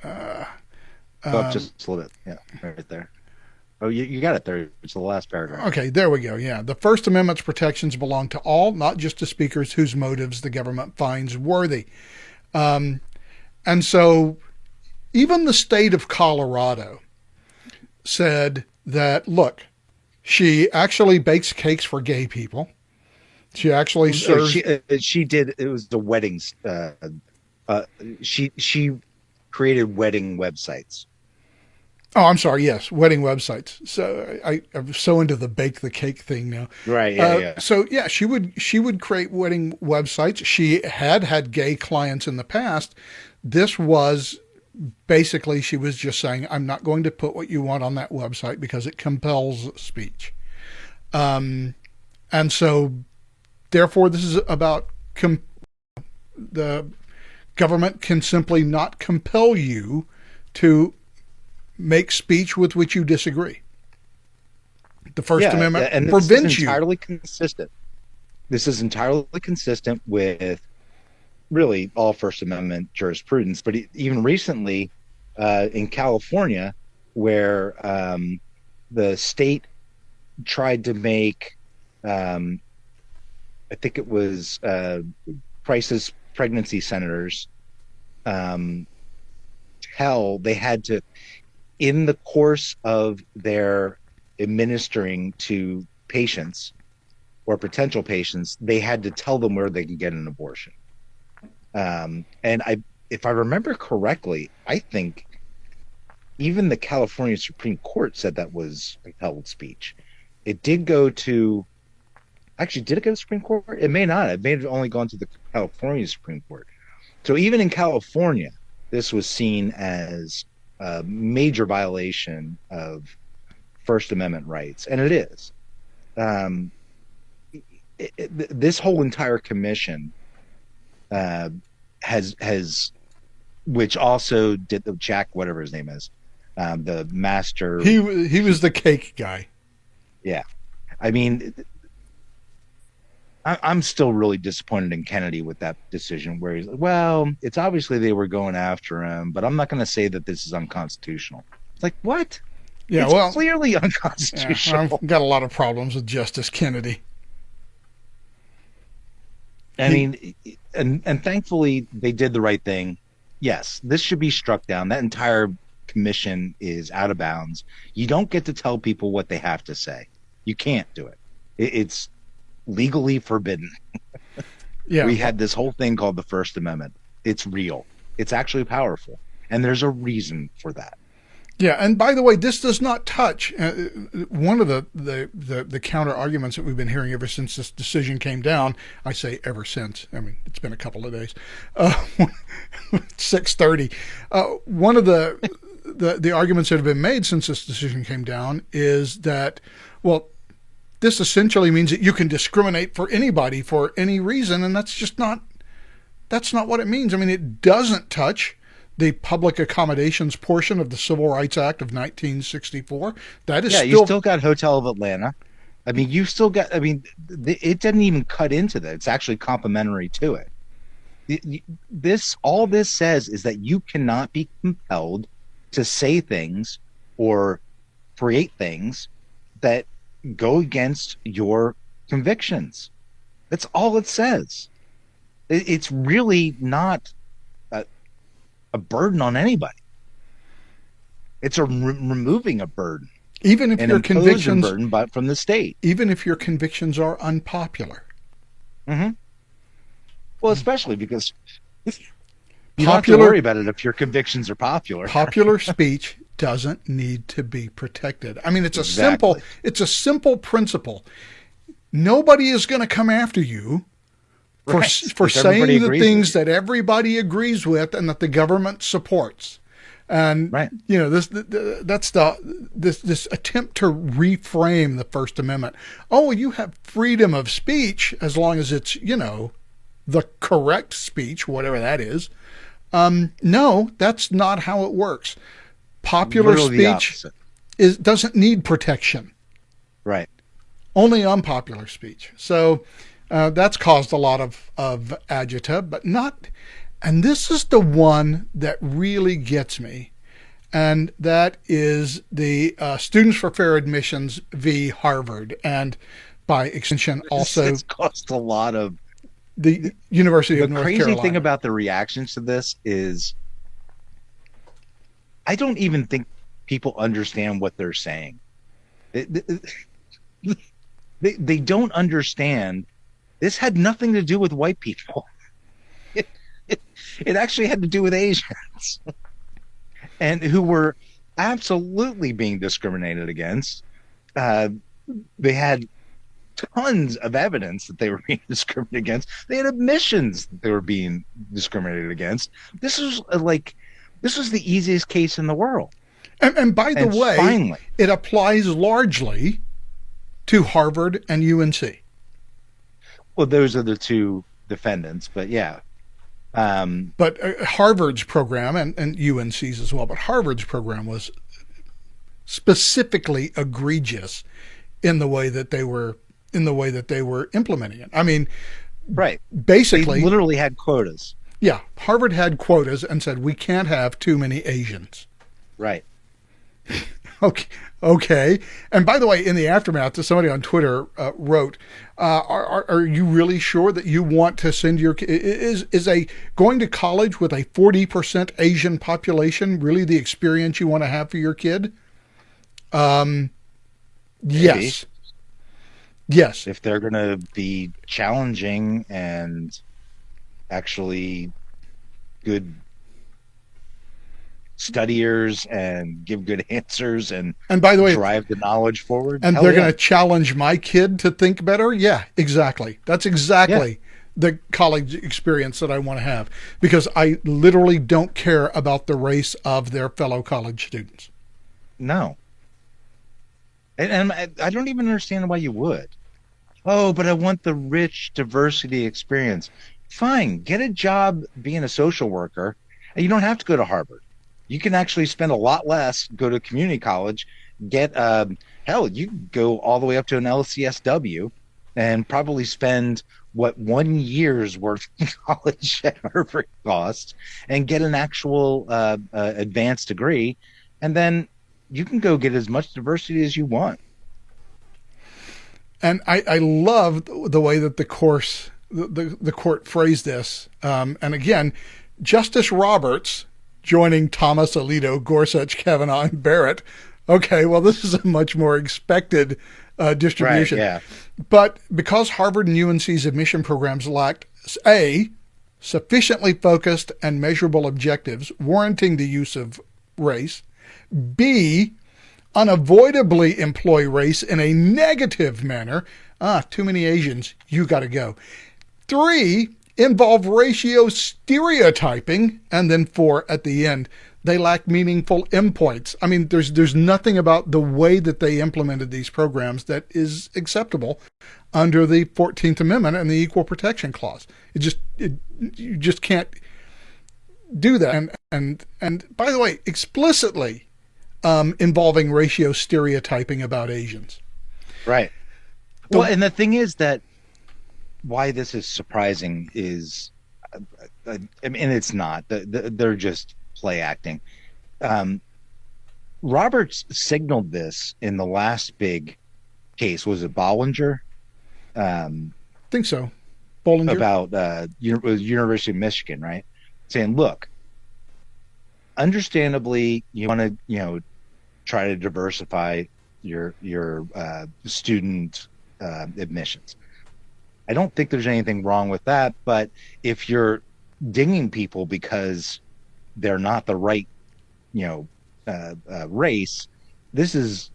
Speaker 2: Go up just a little bit. Yeah, right there. Oh, you got it there. It's the last paragraph.
Speaker 1: Okay, there we go. Yeah, the First Amendment's protections belong to all, not just to speakers whose motives the government finds worthy. Um, and so, even the state of Colorado said that, look, she actually bakes cakes for gay people. She actually
Speaker 2: So
Speaker 1: serves.
Speaker 2: she did. It was the weddings. Uh, she created wedding websites.
Speaker 1: Oh, I'm sorry. Yes, wedding websites. So I'm so into the bake the cake thing now.
Speaker 2: Right. Yeah. Yeah.
Speaker 1: So yeah, she would create wedding websites. She had gay clients in the past. This was basically she was just saying, I'm not going to put what you want on that website because it compels speech. And so therefore, this is about the government can simply not compel you to make speech with which you disagree. The First
Speaker 2: Yeah.
Speaker 1: Amendment
Speaker 2: And this is
Speaker 1: prevents you.
Speaker 2: entirely consistent. This is entirely consistent with really all First Amendment jurisprudence. But even recently, in California, where the state tried to make, I think it was crisis pregnancy centers, tell they had to, in the course of their administering to patients or potential patients, they had to tell them where they could get an abortion. And if I remember correctly, I think even the California Supreme Court said that was compelled speech. It did go to, actually, did it go to the Supreme Court? It may not. It may have only gone to the California Supreme Court. So even in California, this was seen as a major violation of First Amendment rights, and it is. Um, this whole entire commission uh, has which also did the Jack, whatever his name is, the master.
Speaker 1: He was the cake guy.
Speaker 2: Yeah, I mean, I'm still really disappointed in Kennedy with that decision, where he's like, well, it's obviously they were going after him, but I'm not going to say that this is unconstitutional. It's like, what?
Speaker 1: Yeah,
Speaker 2: It's
Speaker 1: well,
Speaker 2: clearly
Speaker 1: yeah,
Speaker 2: unconstitutional.
Speaker 1: I've got a lot of problems with Justice Kennedy.
Speaker 2: I mean, and thankfully they did the right thing. Yes, this should be struck down. That entire commission is out of bounds. You don't get to tell people what they have to say. You can't do it. It's legally forbidden.
Speaker 1: Yeah,
Speaker 2: We had this whole thing called the First Amendment. It's real. It's actually powerful, and there's a reason for that.
Speaker 1: yeah. And by the way, this does not touch one of the counter arguments that we've been hearing ever since this decision came down. I say ever since. I mean, it's been a couple of days. 6:30. One of the arguments that have been made since this decision came down is that, well, this essentially means that you can discriminate for anybody for any reason, and that's not what it means. I mean, it doesn't touch the public accommodations portion of the Civil Rights Act of 1964. That is
Speaker 2: Yeah, you still got Hotel of Atlanta. I mean, you still got. I mean, it didn't even cut into that. It's actually complementary to it. This all this says is that you cannot be compelled to say things or create things that go against your convictions. That's all it says. It's really not a burden on anybody. It's removing a burden,
Speaker 1: even if
Speaker 2: and
Speaker 1: your
Speaker 2: imposing
Speaker 1: convictions,
Speaker 2: burden, but from the state.
Speaker 1: even if your convictions are unpopular.
Speaker 2: Mm-hmm. Well, especially because you don't have to
Speaker 1: Popular
Speaker 2: worry about it if your convictions are popular.
Speaker 1: popular speech doesn't need to be protected. I mean,
Speaker 2: Exactly.
Speaker 1: it's a simple principle. Nobody is going to come after you
Speaker 2: Right.
Speaker 1: for
Speaker 2: If everybody
Speaker 1: saying the
Speaker 2: agrees with
Speaker 1: things
Speaker 2: you.
Speaker 1: that everybody agrees with and that the government supports. And
Speaker 2: Right.
Speaker 1: you know this attempt to reframe the First Amendment. Oh, you have freedom of speech as long as it's the correct speech, whatever that is. No, that's not how it works. Popular
Speaker 2: Literally the
Speaker 1: speech
Speaker 2: opposite.
Speaker 1: doesn't need protection.
Speaker 2: Right.
Speaker 1: Only unpopular speech. So that's caused a lot of agita, but not. And this is the one that really gets me, and that is the Students for Fair Admissions v. Harvard, and by extension also
Speaker 2: It's caused a lot of.
Speaker 1: the University
Speaker 2: The
Speaker 1: of North
Speaker 2: crazy
Speaker 1: Carolina.
Speaker 2: thing about the reactions to this is, I don't even think people understand what they're saying. They don't understand. This had nothing to do with white people. It actually had to do with Asians, and who were absolutely being discriminated against. They had tons of evidence that they were being discriminated against. They had admissions that they were being discriminated against. This was the easiest case in the world.
Speaker 1: And by the
Speaker 2: And
Speaker 1: way,
Speaker 2: finally,
Speaker 1: it applies largely to Harvard and UNC.
Speaker 2: well, those are the two defendants, but yeah.
Speaker 1: But Harvard's program and UNC's as well, but Harvard's program was specifically egregious in the way that they were implementing it. I mean,
Speaker 2: Right. They
Speaker 1: basically,
Speaker 2: literally had quotas.
Speaker 1: yeah, Harvard had quotas and said we can't have too many Asians.
Speaker 2: Right.
Speaker 1: Okay. Okay. And by the way, in the aftermath, somebody on Twitter wrote, are you really sure that you want to send your is a going to college with a 40% Asian population really the experience you want to have for your kid? Yes. Yes.
Speaker 2: If they're going to be challenging and actually good studiers and give good answers and
Speaker 1: And by the way,
Speaker 2: drive the knowledge forward,
Speaker 1: and
Speaker 2: hell
Speaker 1: they're
Speaker 2: yeah.
Speaker 1: going to challenge my kid to think better? Yeah, exactly. That's exactly the college experience that I want to have, because I literally don't care about the race of their fellow college students.
Speaker 2: No, and I don't even understand why you would. Oh, but I want the rich diversity experience. Fine, get a job being a social worker, and you don't have to go to Harvard. You can actually spend a lot less, go to community college, get hell, you can go all the way up to an LCSW and probably spend what 1 year's worth of college at Harvard costs and get an actual advanced degree, and then you can go get as much diversity as you want.
Speaker 1: And I love the way that the court phrased this. And again, Justice Roberts joining Thomas, Alito, Gorsuch, Kavanaugh, and Barrett. Okay, well, this is a much more expected distribution.
Speaker 2: Right, yeah.
Speaker 1: But because Harvard and UNC's admission programs lacked A, sufficiently focused and measurable objectives warranting the use of race, B, unavoidably employ race in a negative manner. Too many Asians, you got to go. 3, involve ratio stereotyping. And then 4, at the end, they lack meaningful endpoints. I mean, there's nothing about the way that they implemented these programs that is acceptable under the 14th Amendment and the Equal Protection Clause. You just can't do that. And by the way, explicitly involving ratio stereotyping about Asians.
Speaker 2: Right. Well, and the thing is that why this is surprising is, I mean, it's not. They're just play acting. Roberts signaled this in the last big case. Was it Bollinger?
Speaker 1: I think so. Bollinger.
Speaker 2: About University of Michigan, right? Saying, look, understandably, you want to, try to diversify your student admissions. I don't think there's anything wrong with that, but if you're dinging people because they're not the right, race, that's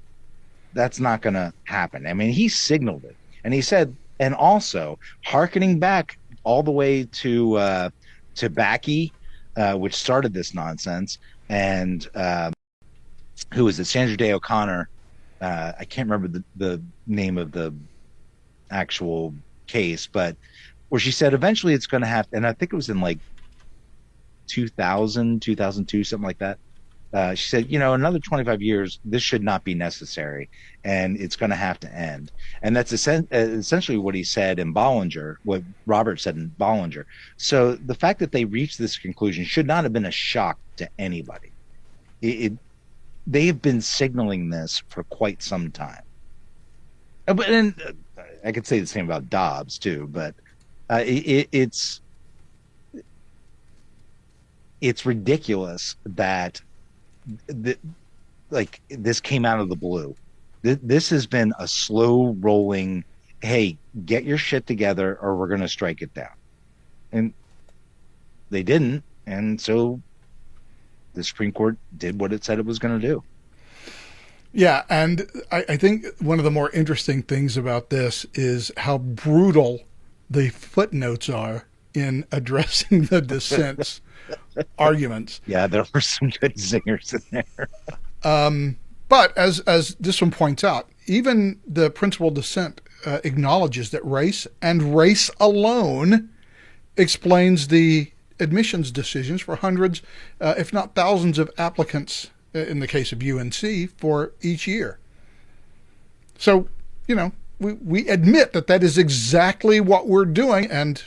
Speaker 2: not going to happen. I mean, he signaled it, and he said, and also hearkening back all the way to Bakke, which started this nonsense, and who was it? Sandra Day O'Connor. I can't remember the name of the actual case, but where she said eventually it's going to have, and I think it was in like 2000, 2002, something like that. She said, another 25 years, this should not be necessary, and it's going to have to end. And that's essentially what he said in Bollinger, what Robert said in Bollinger. So the fact that they reached this conclusion should not have been a shock to anybody. They have been signaling this for quite some time. And I could say the same about Dobbs too, but it's ridiculous that this came out of the blue. This has been a slow rolling, hey, get your shit together or we're going to strike it down. And they didn't. And so the Supreme Court did what it said it was going to do.
Speaker 1: Yeah, and I think one of the more interesting things about this is how brutal the footnotes are in addressing the dissent's arguments.
Speaker 2: Yeah, there were some good zingers in
Speaker 1: there. But as this one points out, even the principal dissent acknowledges that race and race alone explains the admissions decisions for hundreds, if not thousands of applicants, in the case of UNC, for each year. So, we admit that is exactly what we're doing, and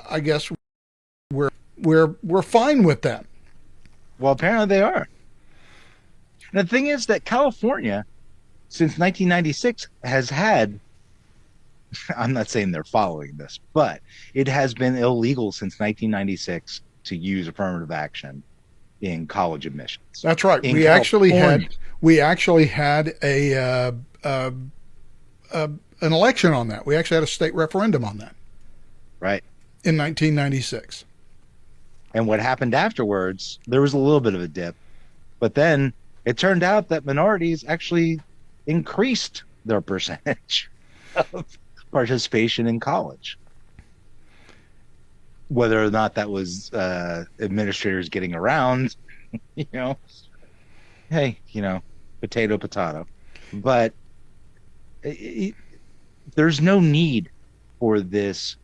Speaker 1: I guess we're fine with that.
Speaker 2: Well, apparently they are. And the thing is that California, since 1996, has had, I'm not saying they're following this, but it has been illegal since 1996 to use affirmative action in college admissions.
Speaker 1: That's right. We actually had an election on that. We actually had a state referendum on that.
Speaker 2: Right.
Speaker 1: In 1996.
Speaker 2: And what happened afterwards, there was a little bit of a dip, but then it turned out that minorities actually increased their percentage of participation in college. whether or not that was administrators getting around, you know, hey, potato, potato. But it, there's no need for this,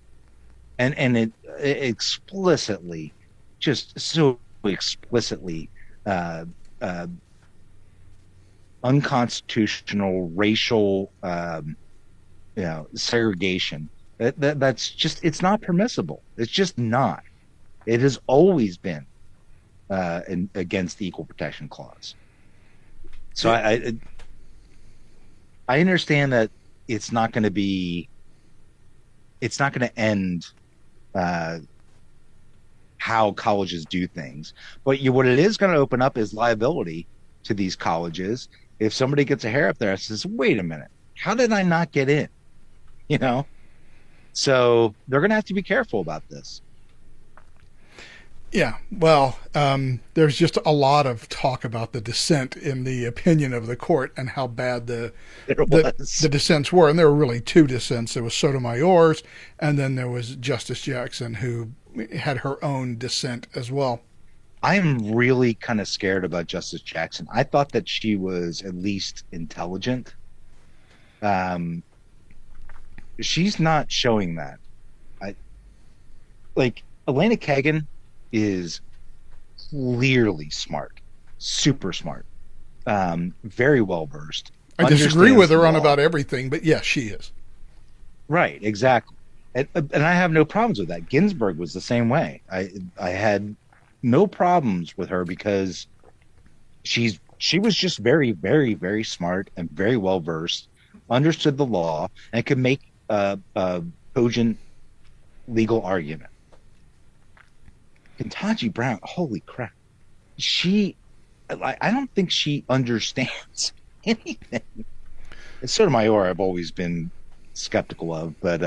Speaker 2: and it explicitly, just so explicitly, uh, uh, unconstitutional racial, segregation. That's just it's not permissible. It's just not. It has always been against the Equal Protection Clause. So
Speaker 1: It,
Speaker 2: I understand that it's not going to be it's not going to end uh, how colleges do things, but what it is going to open up is liability to these colleges. If somebody gets a hair up there and says, "Wait a minute, how did I not get in?" You know, so they're going to have to be careful about this.
Speaker 1: yeah, well, there's just a lot of talk about the dissent in the opinion of the court and how bad
Speaker 2: There
Speaker 1: the
Speaker 2: was.
Speaker 1: dissents were, and there were really two dissents. There was Sotomayor's, and then there was Justice Jackson, who had her own dissent as well.
Speaker 2: I am really kind of scared about Justice Jackson. I thought that she was at least intelligent. Um, she's not showing that. I like Elena Kagan is clearly smart, super smart, very well versed,
Speaker 1: I disagree with
Speaker 2: understands the
Speaker 1: her on
Speaker 2: law.
Speaker 1: about everything, but yes, she is.
Speaker 2: Right, exactly. And I have no problems with that. Ginsburg was the same way. I had no problems with her because she was just very, very, very smart and very well versed, understood the law, and could make a cogent legal argument. Kentanji Brown, holy crap, she I don't think she understands anything. And Sotomayor, I've always been skeptical of, but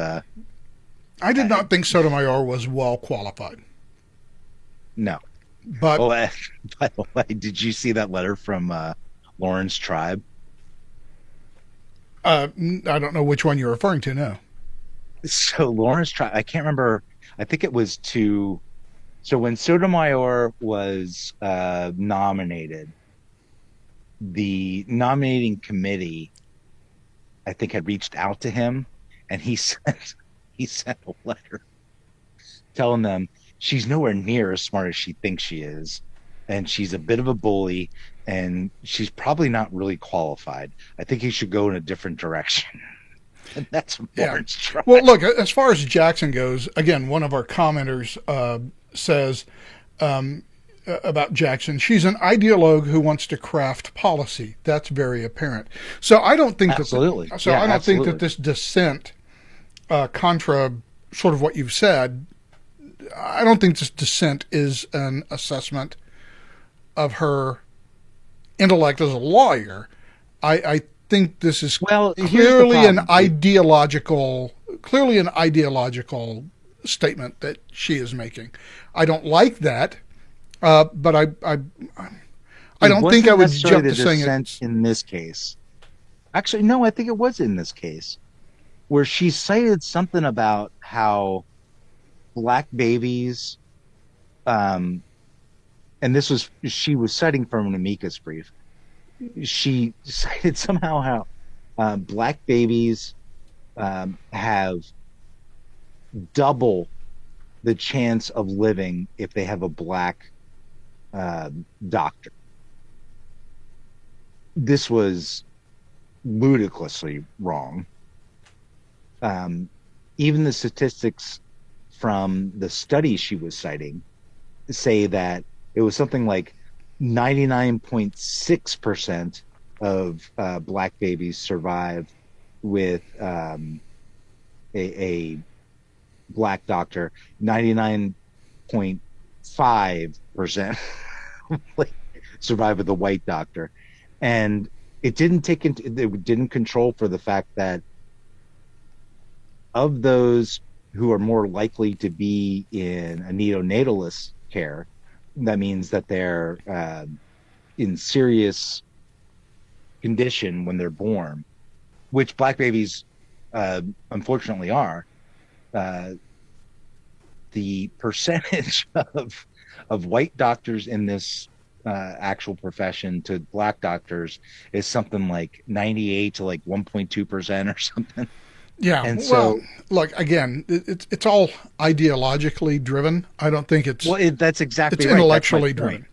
Speaker 1: I did
Speaker 2: I,
Speaker 1: not think Sotomayor was well qualified,
Speaker 2: no.
Speaker 1: but
Speaker 2: Oh, by the way, did you see that letter from Lawrence Tribe?
Speaker 1: I don't know which one you're referring to now.
Speaker 2: So Lawrence Tribe, I can't remember. I think it was to. So when Sotomayor was nominated, the nominating committee, I think, had reached out to him, and he sent a letter telling them she's nowhere near as smart as she thinks she is, and she's a bit of a bully, and she's probably not really qualified. I think he should go in a different direction. And that's
Speaker 1: Yeah.
Speaker 2: Lawrence Tribe.
Speaker 1: Well, look, as far as Jackson goes, again, one of our commenters says about Jackson, she's an ideologue who wants to craft policy. That's very apparent. So I don't think that
Speaker 2: Absolutely.
Speaker 1: so
Speaker 2: Yeah,
Speaker 1: I don't think that
Speaker 2: absolutely.
Speaker 1: this dissent, contra sort of what you've said, I don't think this dissent is an assessment of her intellect as a lawyer. I think this is
Speaker 2: Well, here's the problem.
Speaker 1: clearly an ideological statement that she is making. I don't like that, but I
Speaker 2: It
Speaker 1: don't think I
Speaker 2: wasn't
Speaker 1: would
Speaker 2: necessarily
Speaker 1: jump
Speaker 2: the
Speaker 1: to saying
Speaker 2: dissent
Speaker 1: it's
Speaker 2: in this case. Actually, no, I think it was in this case where she cited something about how black babies, um, and this was she was citing from an amicus brief. She cited somehow how black babies have double the chance of living if they have a black uh, doctor. This was ludicrously wrong. Um, Even the statistics from the study she was citing say that it was something like 99.6% of black babies survive with a black doctor, 99.5% like survive with a white doctor. And it didn't control for the fact that of those who are more likely to be in a neonatalist care, that means that they're in serious condition when they're born, which black babies unfortunately are. Uh, the percentage of white doctors in this actual profession to black doctors is something like 98 to like 1.2% or something.
Speaker 1: Yeah.
Speaker 2: And
Speaker 1: Well,
Speaker 2: so,
Speaker 1: look, again, it's all ideologically driven. I don't think it's
Speaker 2: that's
Speaker 1: it's
Speaker 2: exactly right. That's my
Speaker 1: intellectually
Speaker 2: point.
Speaker 1: driven.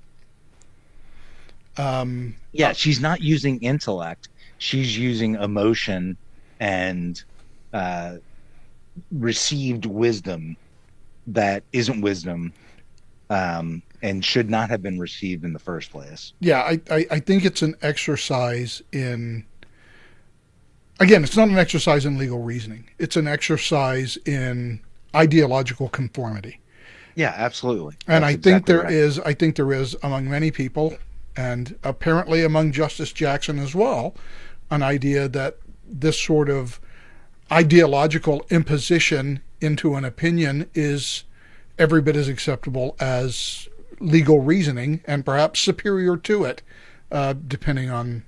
Speaker 1: Um,
Speaker 2: Yeah, she's not using intellect. She's using emotion and uh, received wisdom that isn't wisdom, and should not have been received in the first place.
Speaker 1: yeah, I think it's an exercise in, again, it's not an exercise in legal reasoning. It's an exercise in ideological conformity.
Speaker 2: Yeah, absolutely.
Speaker 1: And
Speaker 2: That's exactly right.
Speaker 1: I think there is among many people, and apparently among Justice Jackson as well, an idea that this sort of ideological imposition into an opinion is every bit as acceptable as legal reasoning, and perhaps superior to it, depending on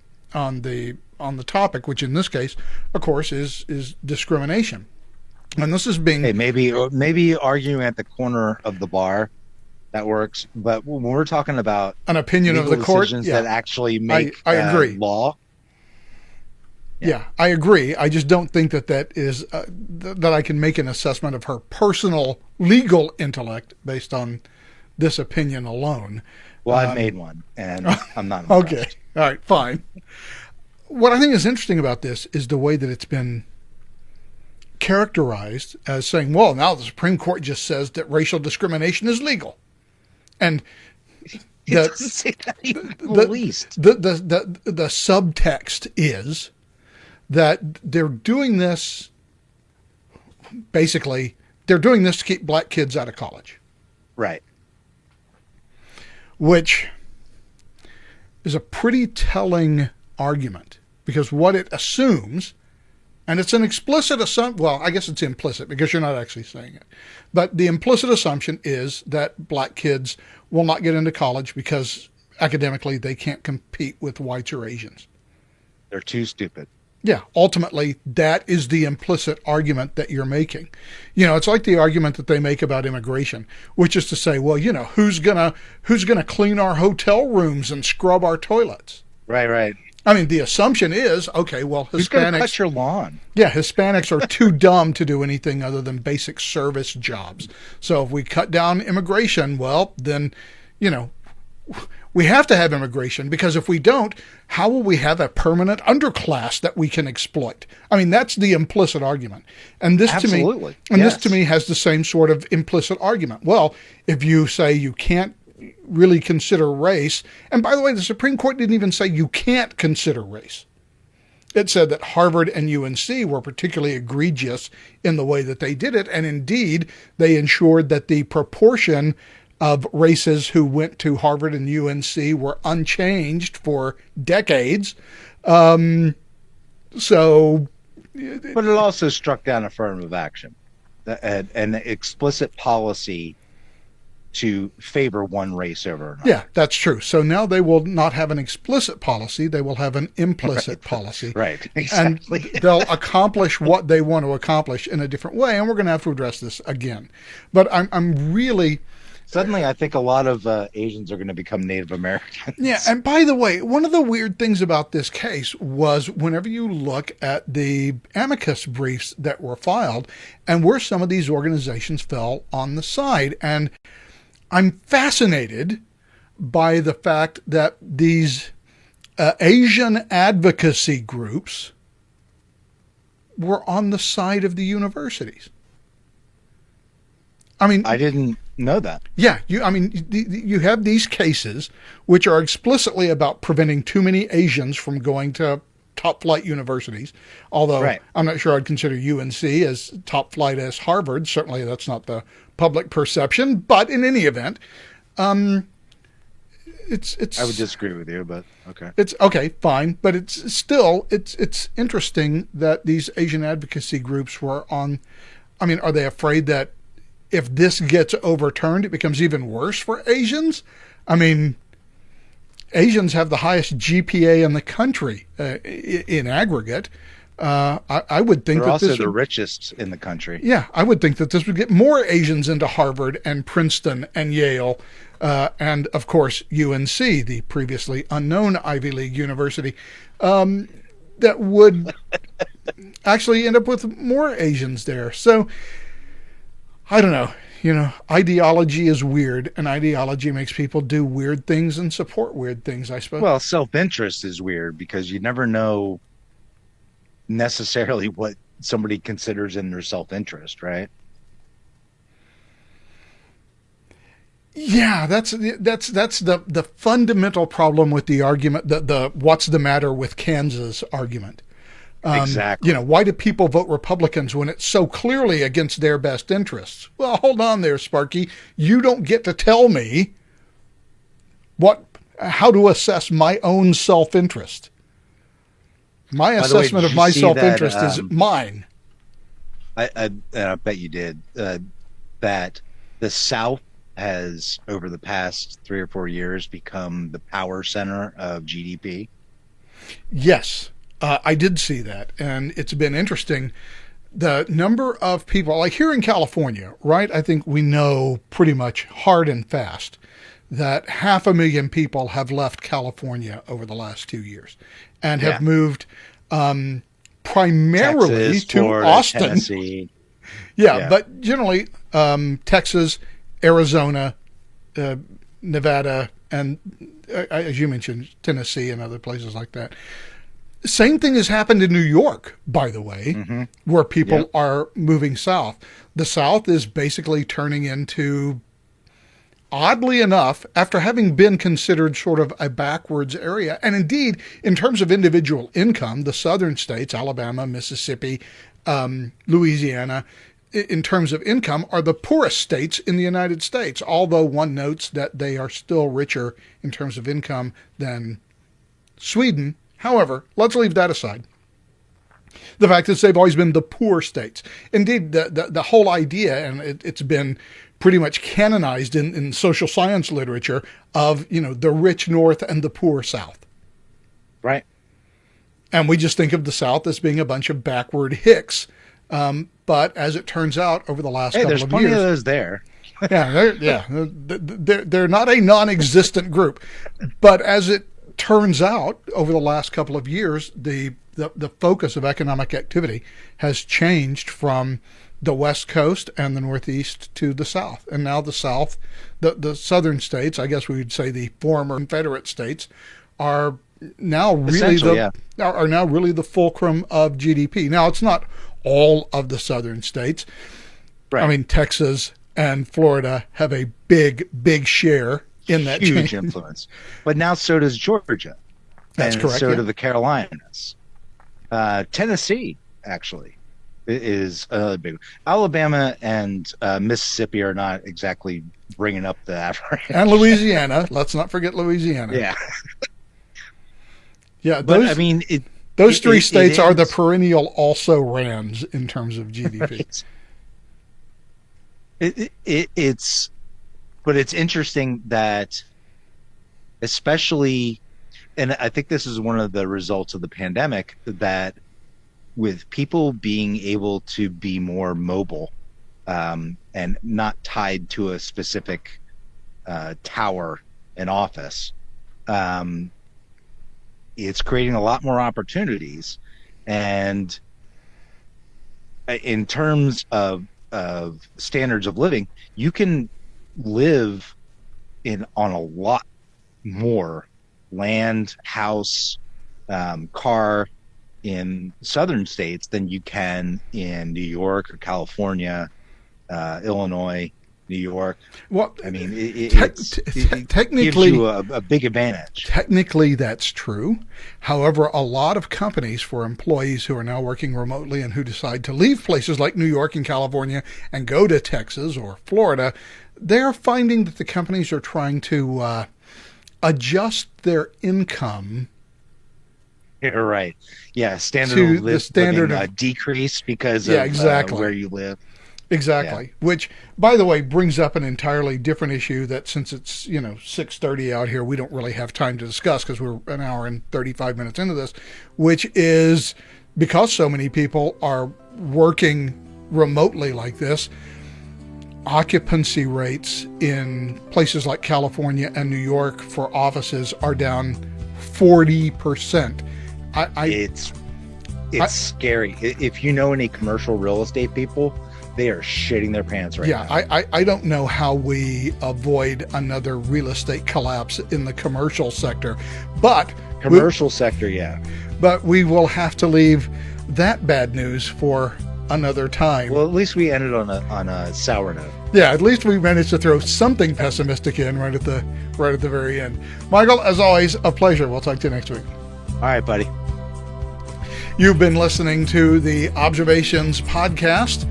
Speaker 1: the topic, which in this case, of course, is discrimination. And this is being
Speaker 2: Hey, maybe arguing at the corner of the bar that works, but when we're talking about
Speaker 1: an opinion of
Speaker 2: legal
Speaker 1: the court.
Speaker 2: decisions
Speaker 1: Yeah,
Speaker 2: that actually make
Speaker 1: I agree.
Speaker 2: law.
Speaker 1: Yeah, I agree. I just don't think that is that I can make an assessment of her personal legal intellect based on this opinion alone.
Speaker 2: Well, I've made one, and I'm not
Speaker 1: Okay,
Speaker 2: impressed.
Speaker 1: all right, fine. What I think is interesting about this is the way that it's been characterized as saying, well, now the Supreme Court just says that racial discrimination is legal. And
Speaker 2: It
Speaker 1: the
Speaker 2: doesn't say that even in the least.
Speaker 1: the subtext is that they're doing this, basically, they're doing this to keep black kids out of college,
Speaker 2: Right.
Speaker 1: which is a pretty telling argument, because what it assumes, and it's an explicit assumption, well, I guess it's implicit because you're not actually saying it, but the implicit assumption is that black kids will not get into college because academically they can't compete with whites or Asians.
Speaker 2: They're too stupid.
Speaker 1: Yeah, ultimately, that is the implicit argument that you're making. You know, it's like the argument that they make about immigration, which is to say, well, you know, who's gonna clean our hotel rooms and scrub our toilets?
Speaker 2: Right.
Speaker 1: I mean, the assumption is, okay, well,
Speaker 2: Who's going to cut
Speaker 1: Hispanics,
Speaker 2: your lawn?
Speaker 1: yeah, Hispanics are too dumb to do anything other than basic service jobs. So if we cut down immigration, well, then, you know, we have to have immigration, because if we don't, how will we have a permanent underclass that we can exploit? I mean, that's the implicit argument. And this
Speaker 2: Absolutely.
Speaker 1: to me, and
Speaker 2: Yes.
Speaker 1: this to me has the same sort of implicit argument. Well, if you say you can't really consider race, and by the way, the Supreme Court didn't even say you can't consider race. It said that Harvard and UNC were particularly egregious in the way that they did it, and indeed, they ensured that the proportion of races who went to Harvard and UNC were unchanged for decades. So,
Speaker 2: But it also struck down affirmative action, an explicit policy to favor one race over another.
Speaker 1: yeah, that's true. So now they will not have an explicit policy, they will have an implicit policy.
Speaker 2: Right,
Speaker 1: And
Speaker 2: exactly.
Speaker 1: they'll accomplish what they want to accomplish in a different way, and we're going to have to address this again. But I'm really...
Speaker 2: Suddenly, I think a lot of Asians are going to become Native Americans.
Speaker 1: Yeah, and by the way, one of the weird things about this case was whenever you look at the amicus briefs that were filed and where some of these organizations fell on the side, and I'm fascinated by the fact that these Asian advocacy groups were on the side of the universities. I mean,
Speaker 2: I didn't know that.
Speaker 1: yeah, you have these cases which are explicitly about preventing too many Asians from going to top flight universities. Although
Speaker 2: Right.
Speaker 1: I'm not sure I'd consider UNC as top flight as Harvard. Certainly that's not the public perception. But in any event, it's
Speaker 2: I would disagree with you, but okay.
Speaker 1: it's okay, fine, but it's still it's interesting that these Asian advocacy groups were on. I mean, are they afraid that if this gets overturned, it becomes even worse for Asians? I mean, Asians have the highest GPA in the country in aggregate. I would think
Speaker 2: They're
Speaker 1: that
Speaker 2: also
Speaker 1: this
Speaker 2: the
Speaker 1: would,
Speaker 2: richest in the country.
Speaker 1: yeah, I would think that this would get more Asians into Harvard and Princeton and Yale, and of course UNC, the previously unknown Ivy League university, that would actually end up with more Asians there. So I don't know. Ideology is weird, and ideology makes people do weird things and support weird things, I suppose.
Speaker 2: Well, self-interest is weird because you never know necessarily what somebody considers in their self-interest, right?
Speaker 1: Yeah, that's the fundamental problem with the argument, the what's the matter with Kansas argument.
Speaker 2: Exactly.
Speaker 1: Why do people vote Republicans when it's so clearly against their best interests? Well, hold on there, Sparky. You don't get to tell me how to assess my own self-interest. My
Speaker 2: By the way,
Speaker 1: assessment
Speaker 2: did
Speaker 1: of
Speaker 2: you
Speaker 1: my
Speaker 2: see that?
Speaker 1: self-interest is mine.
Speaker 2: I bet you did. That the South has, over the past 3 or 4 years, become the power center of GDP.
Speaker 1: Yes, I did see that, and it's been interesting. The number of people, like here in California, right? I think we know pretty much hard and fast that 500,000 people have left California over the last 2 years and have
Speaker 2: Yeah.
Speaker 1: moved primarily
Speaker 2: Texas,
Speaker 1: to
Speaker 2: Florida,
Speaker 1: Austin.
Speaker 2: Tennessee.
Speaker 1: Yeah,
Speaker 2: Yeah.
Speaker 1: but generally Texas, Arizona, Nevada, and as you mentioned, Tennessee and other places like that. Same thing has happened in New York, by the way, where people
Speaker 2: Yep.
Speaker 1: are moving south. The South is basically turning into, oddly enough, after having been considered sort of a backwards area, and indeed, in terms of individual income, the southern states, Alabama, Mississippi, Louisiana, in terms of income, are the poorest states in the United States, although one notes that they are still richer in terms of income than Sweden. However, let's leave that aside. The fact is they've always been the poor states. Indeed, the whole idea, and it's been pretty much canonized in social science literature, of the rich North and the poor South.
Speaker 2: Right.
Speaker 1: And we just think of the South as being a bunch of backward hicks. But as it turns out, over the last
Speaker 2: Hey,
Speaker 1: couple
Speaker 2: there's
Speaker 1: of
Speaker 2: plenty
Speaker 1: years,
Speaker 2: of those there.
Speaker 1: they're not a non-existent group. But as it turns out, over the last couple of years, the focus of economic activity has changed from the West Coast and the Northeast to the South. And now the South, the southern states, I guess we would say the former Confederate states, are now really are now really the fulcrum of GDP. Now, it's not all of the southern states.
Speaker 2: Right.
Speaker 1: I mean, Texas and Florida have a big share in that
Speaker 2: Huge
Speaker 1: change.
Speaker 2: influence. But now so does Georgia.
Speaker 1: That's
Speaker 2: and
Speaker 1: correct.
Speaker 2: So
Speaker 1: Yeah.
Speaker 2: do the Carolinas. Tennessee, actually, is a big. Alabama and Mississippi are not exactly bringing up the average.
Speaker 1: And Louisiana. Let's not forget Louisiana.
Speaker 2: Yeah.
Speaker 1: Yeah.
Speaker 2: But I mean,
Speaker 1: Those three states are the
Speaker 2: is-
Speaker 1: perennial also-rans in terms of GDP.
Speaker 2: It's but it's interesting that, especially, and I think this is one of the results of the pandemic, that with people being able to be more mobile and not tied to a specific tower and office, it's creating a lot more opportunities. And in terms of standards of living, you can live on a lot more land, house, car in southern states than you can in New York or California, Illinois, New York.
Speaker 1: Well,
Speaker 2: I mean,
Speaker 1: technically,
Speaker 2: gives you a big advantage.
Speaker 1: Technically, that's true. However, a lot of companies, for employees who are now working remotely and who decide to leave places like New York and California and go to Texas or Florida, they're finding that the companies are trying to adjust their income.
Speaker 2: You're right. Yeah, standard
Speaker 1: To
Speaker 2: of
Speaker 1: the standard
Speaker 2: living
Speaker 1: of-
Speaker 2: decrease because
Speaker 1: Yeah,
Speaker 2: of
Speaker 1: exactly.
Speaker 2: where you live.
Speaker 1: Exactly. Which, by the way, brings up an entirely different issue that, since it's 6:30 out here, we don't really have time to discuss because we're an hour and 35 minutes into this, which is because so many people are working remotely like this, occupancy rates in places like California and New York for offices are down 40%.
Speaker 2: It's scary. If you know any commercial real estate people, they are shitting their pants right now.
Speaker 1: I don't know how we avoid another real estate collapse in the commercial sector, but but we will have to leave that bad news for another time.
Speaker 2: Well, at least we ended on a sour note.
Speaker 1: Yeah, at least we managed to throw something pessimistic in right at the very end. Michael, as always, a pleasure. We'll talk to you next week.
Speaker 2: All right, buddy.
Speaker 1: You've been listening to the Observations podcast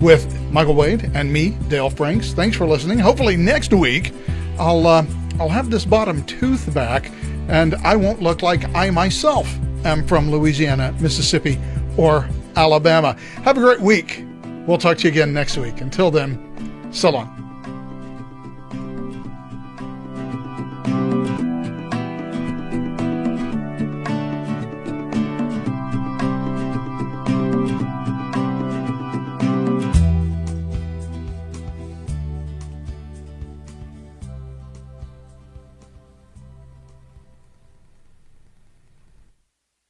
Speaker 1: with Michael Wade and me, Dale Franks. Thanks for listening. Hopefully next week I'll have this bottom tooth back, and I won't look like I myself am from Louisiana, Mississippi, or Alabama. Have a great week. We'll talk to you again next week. Until then, so long.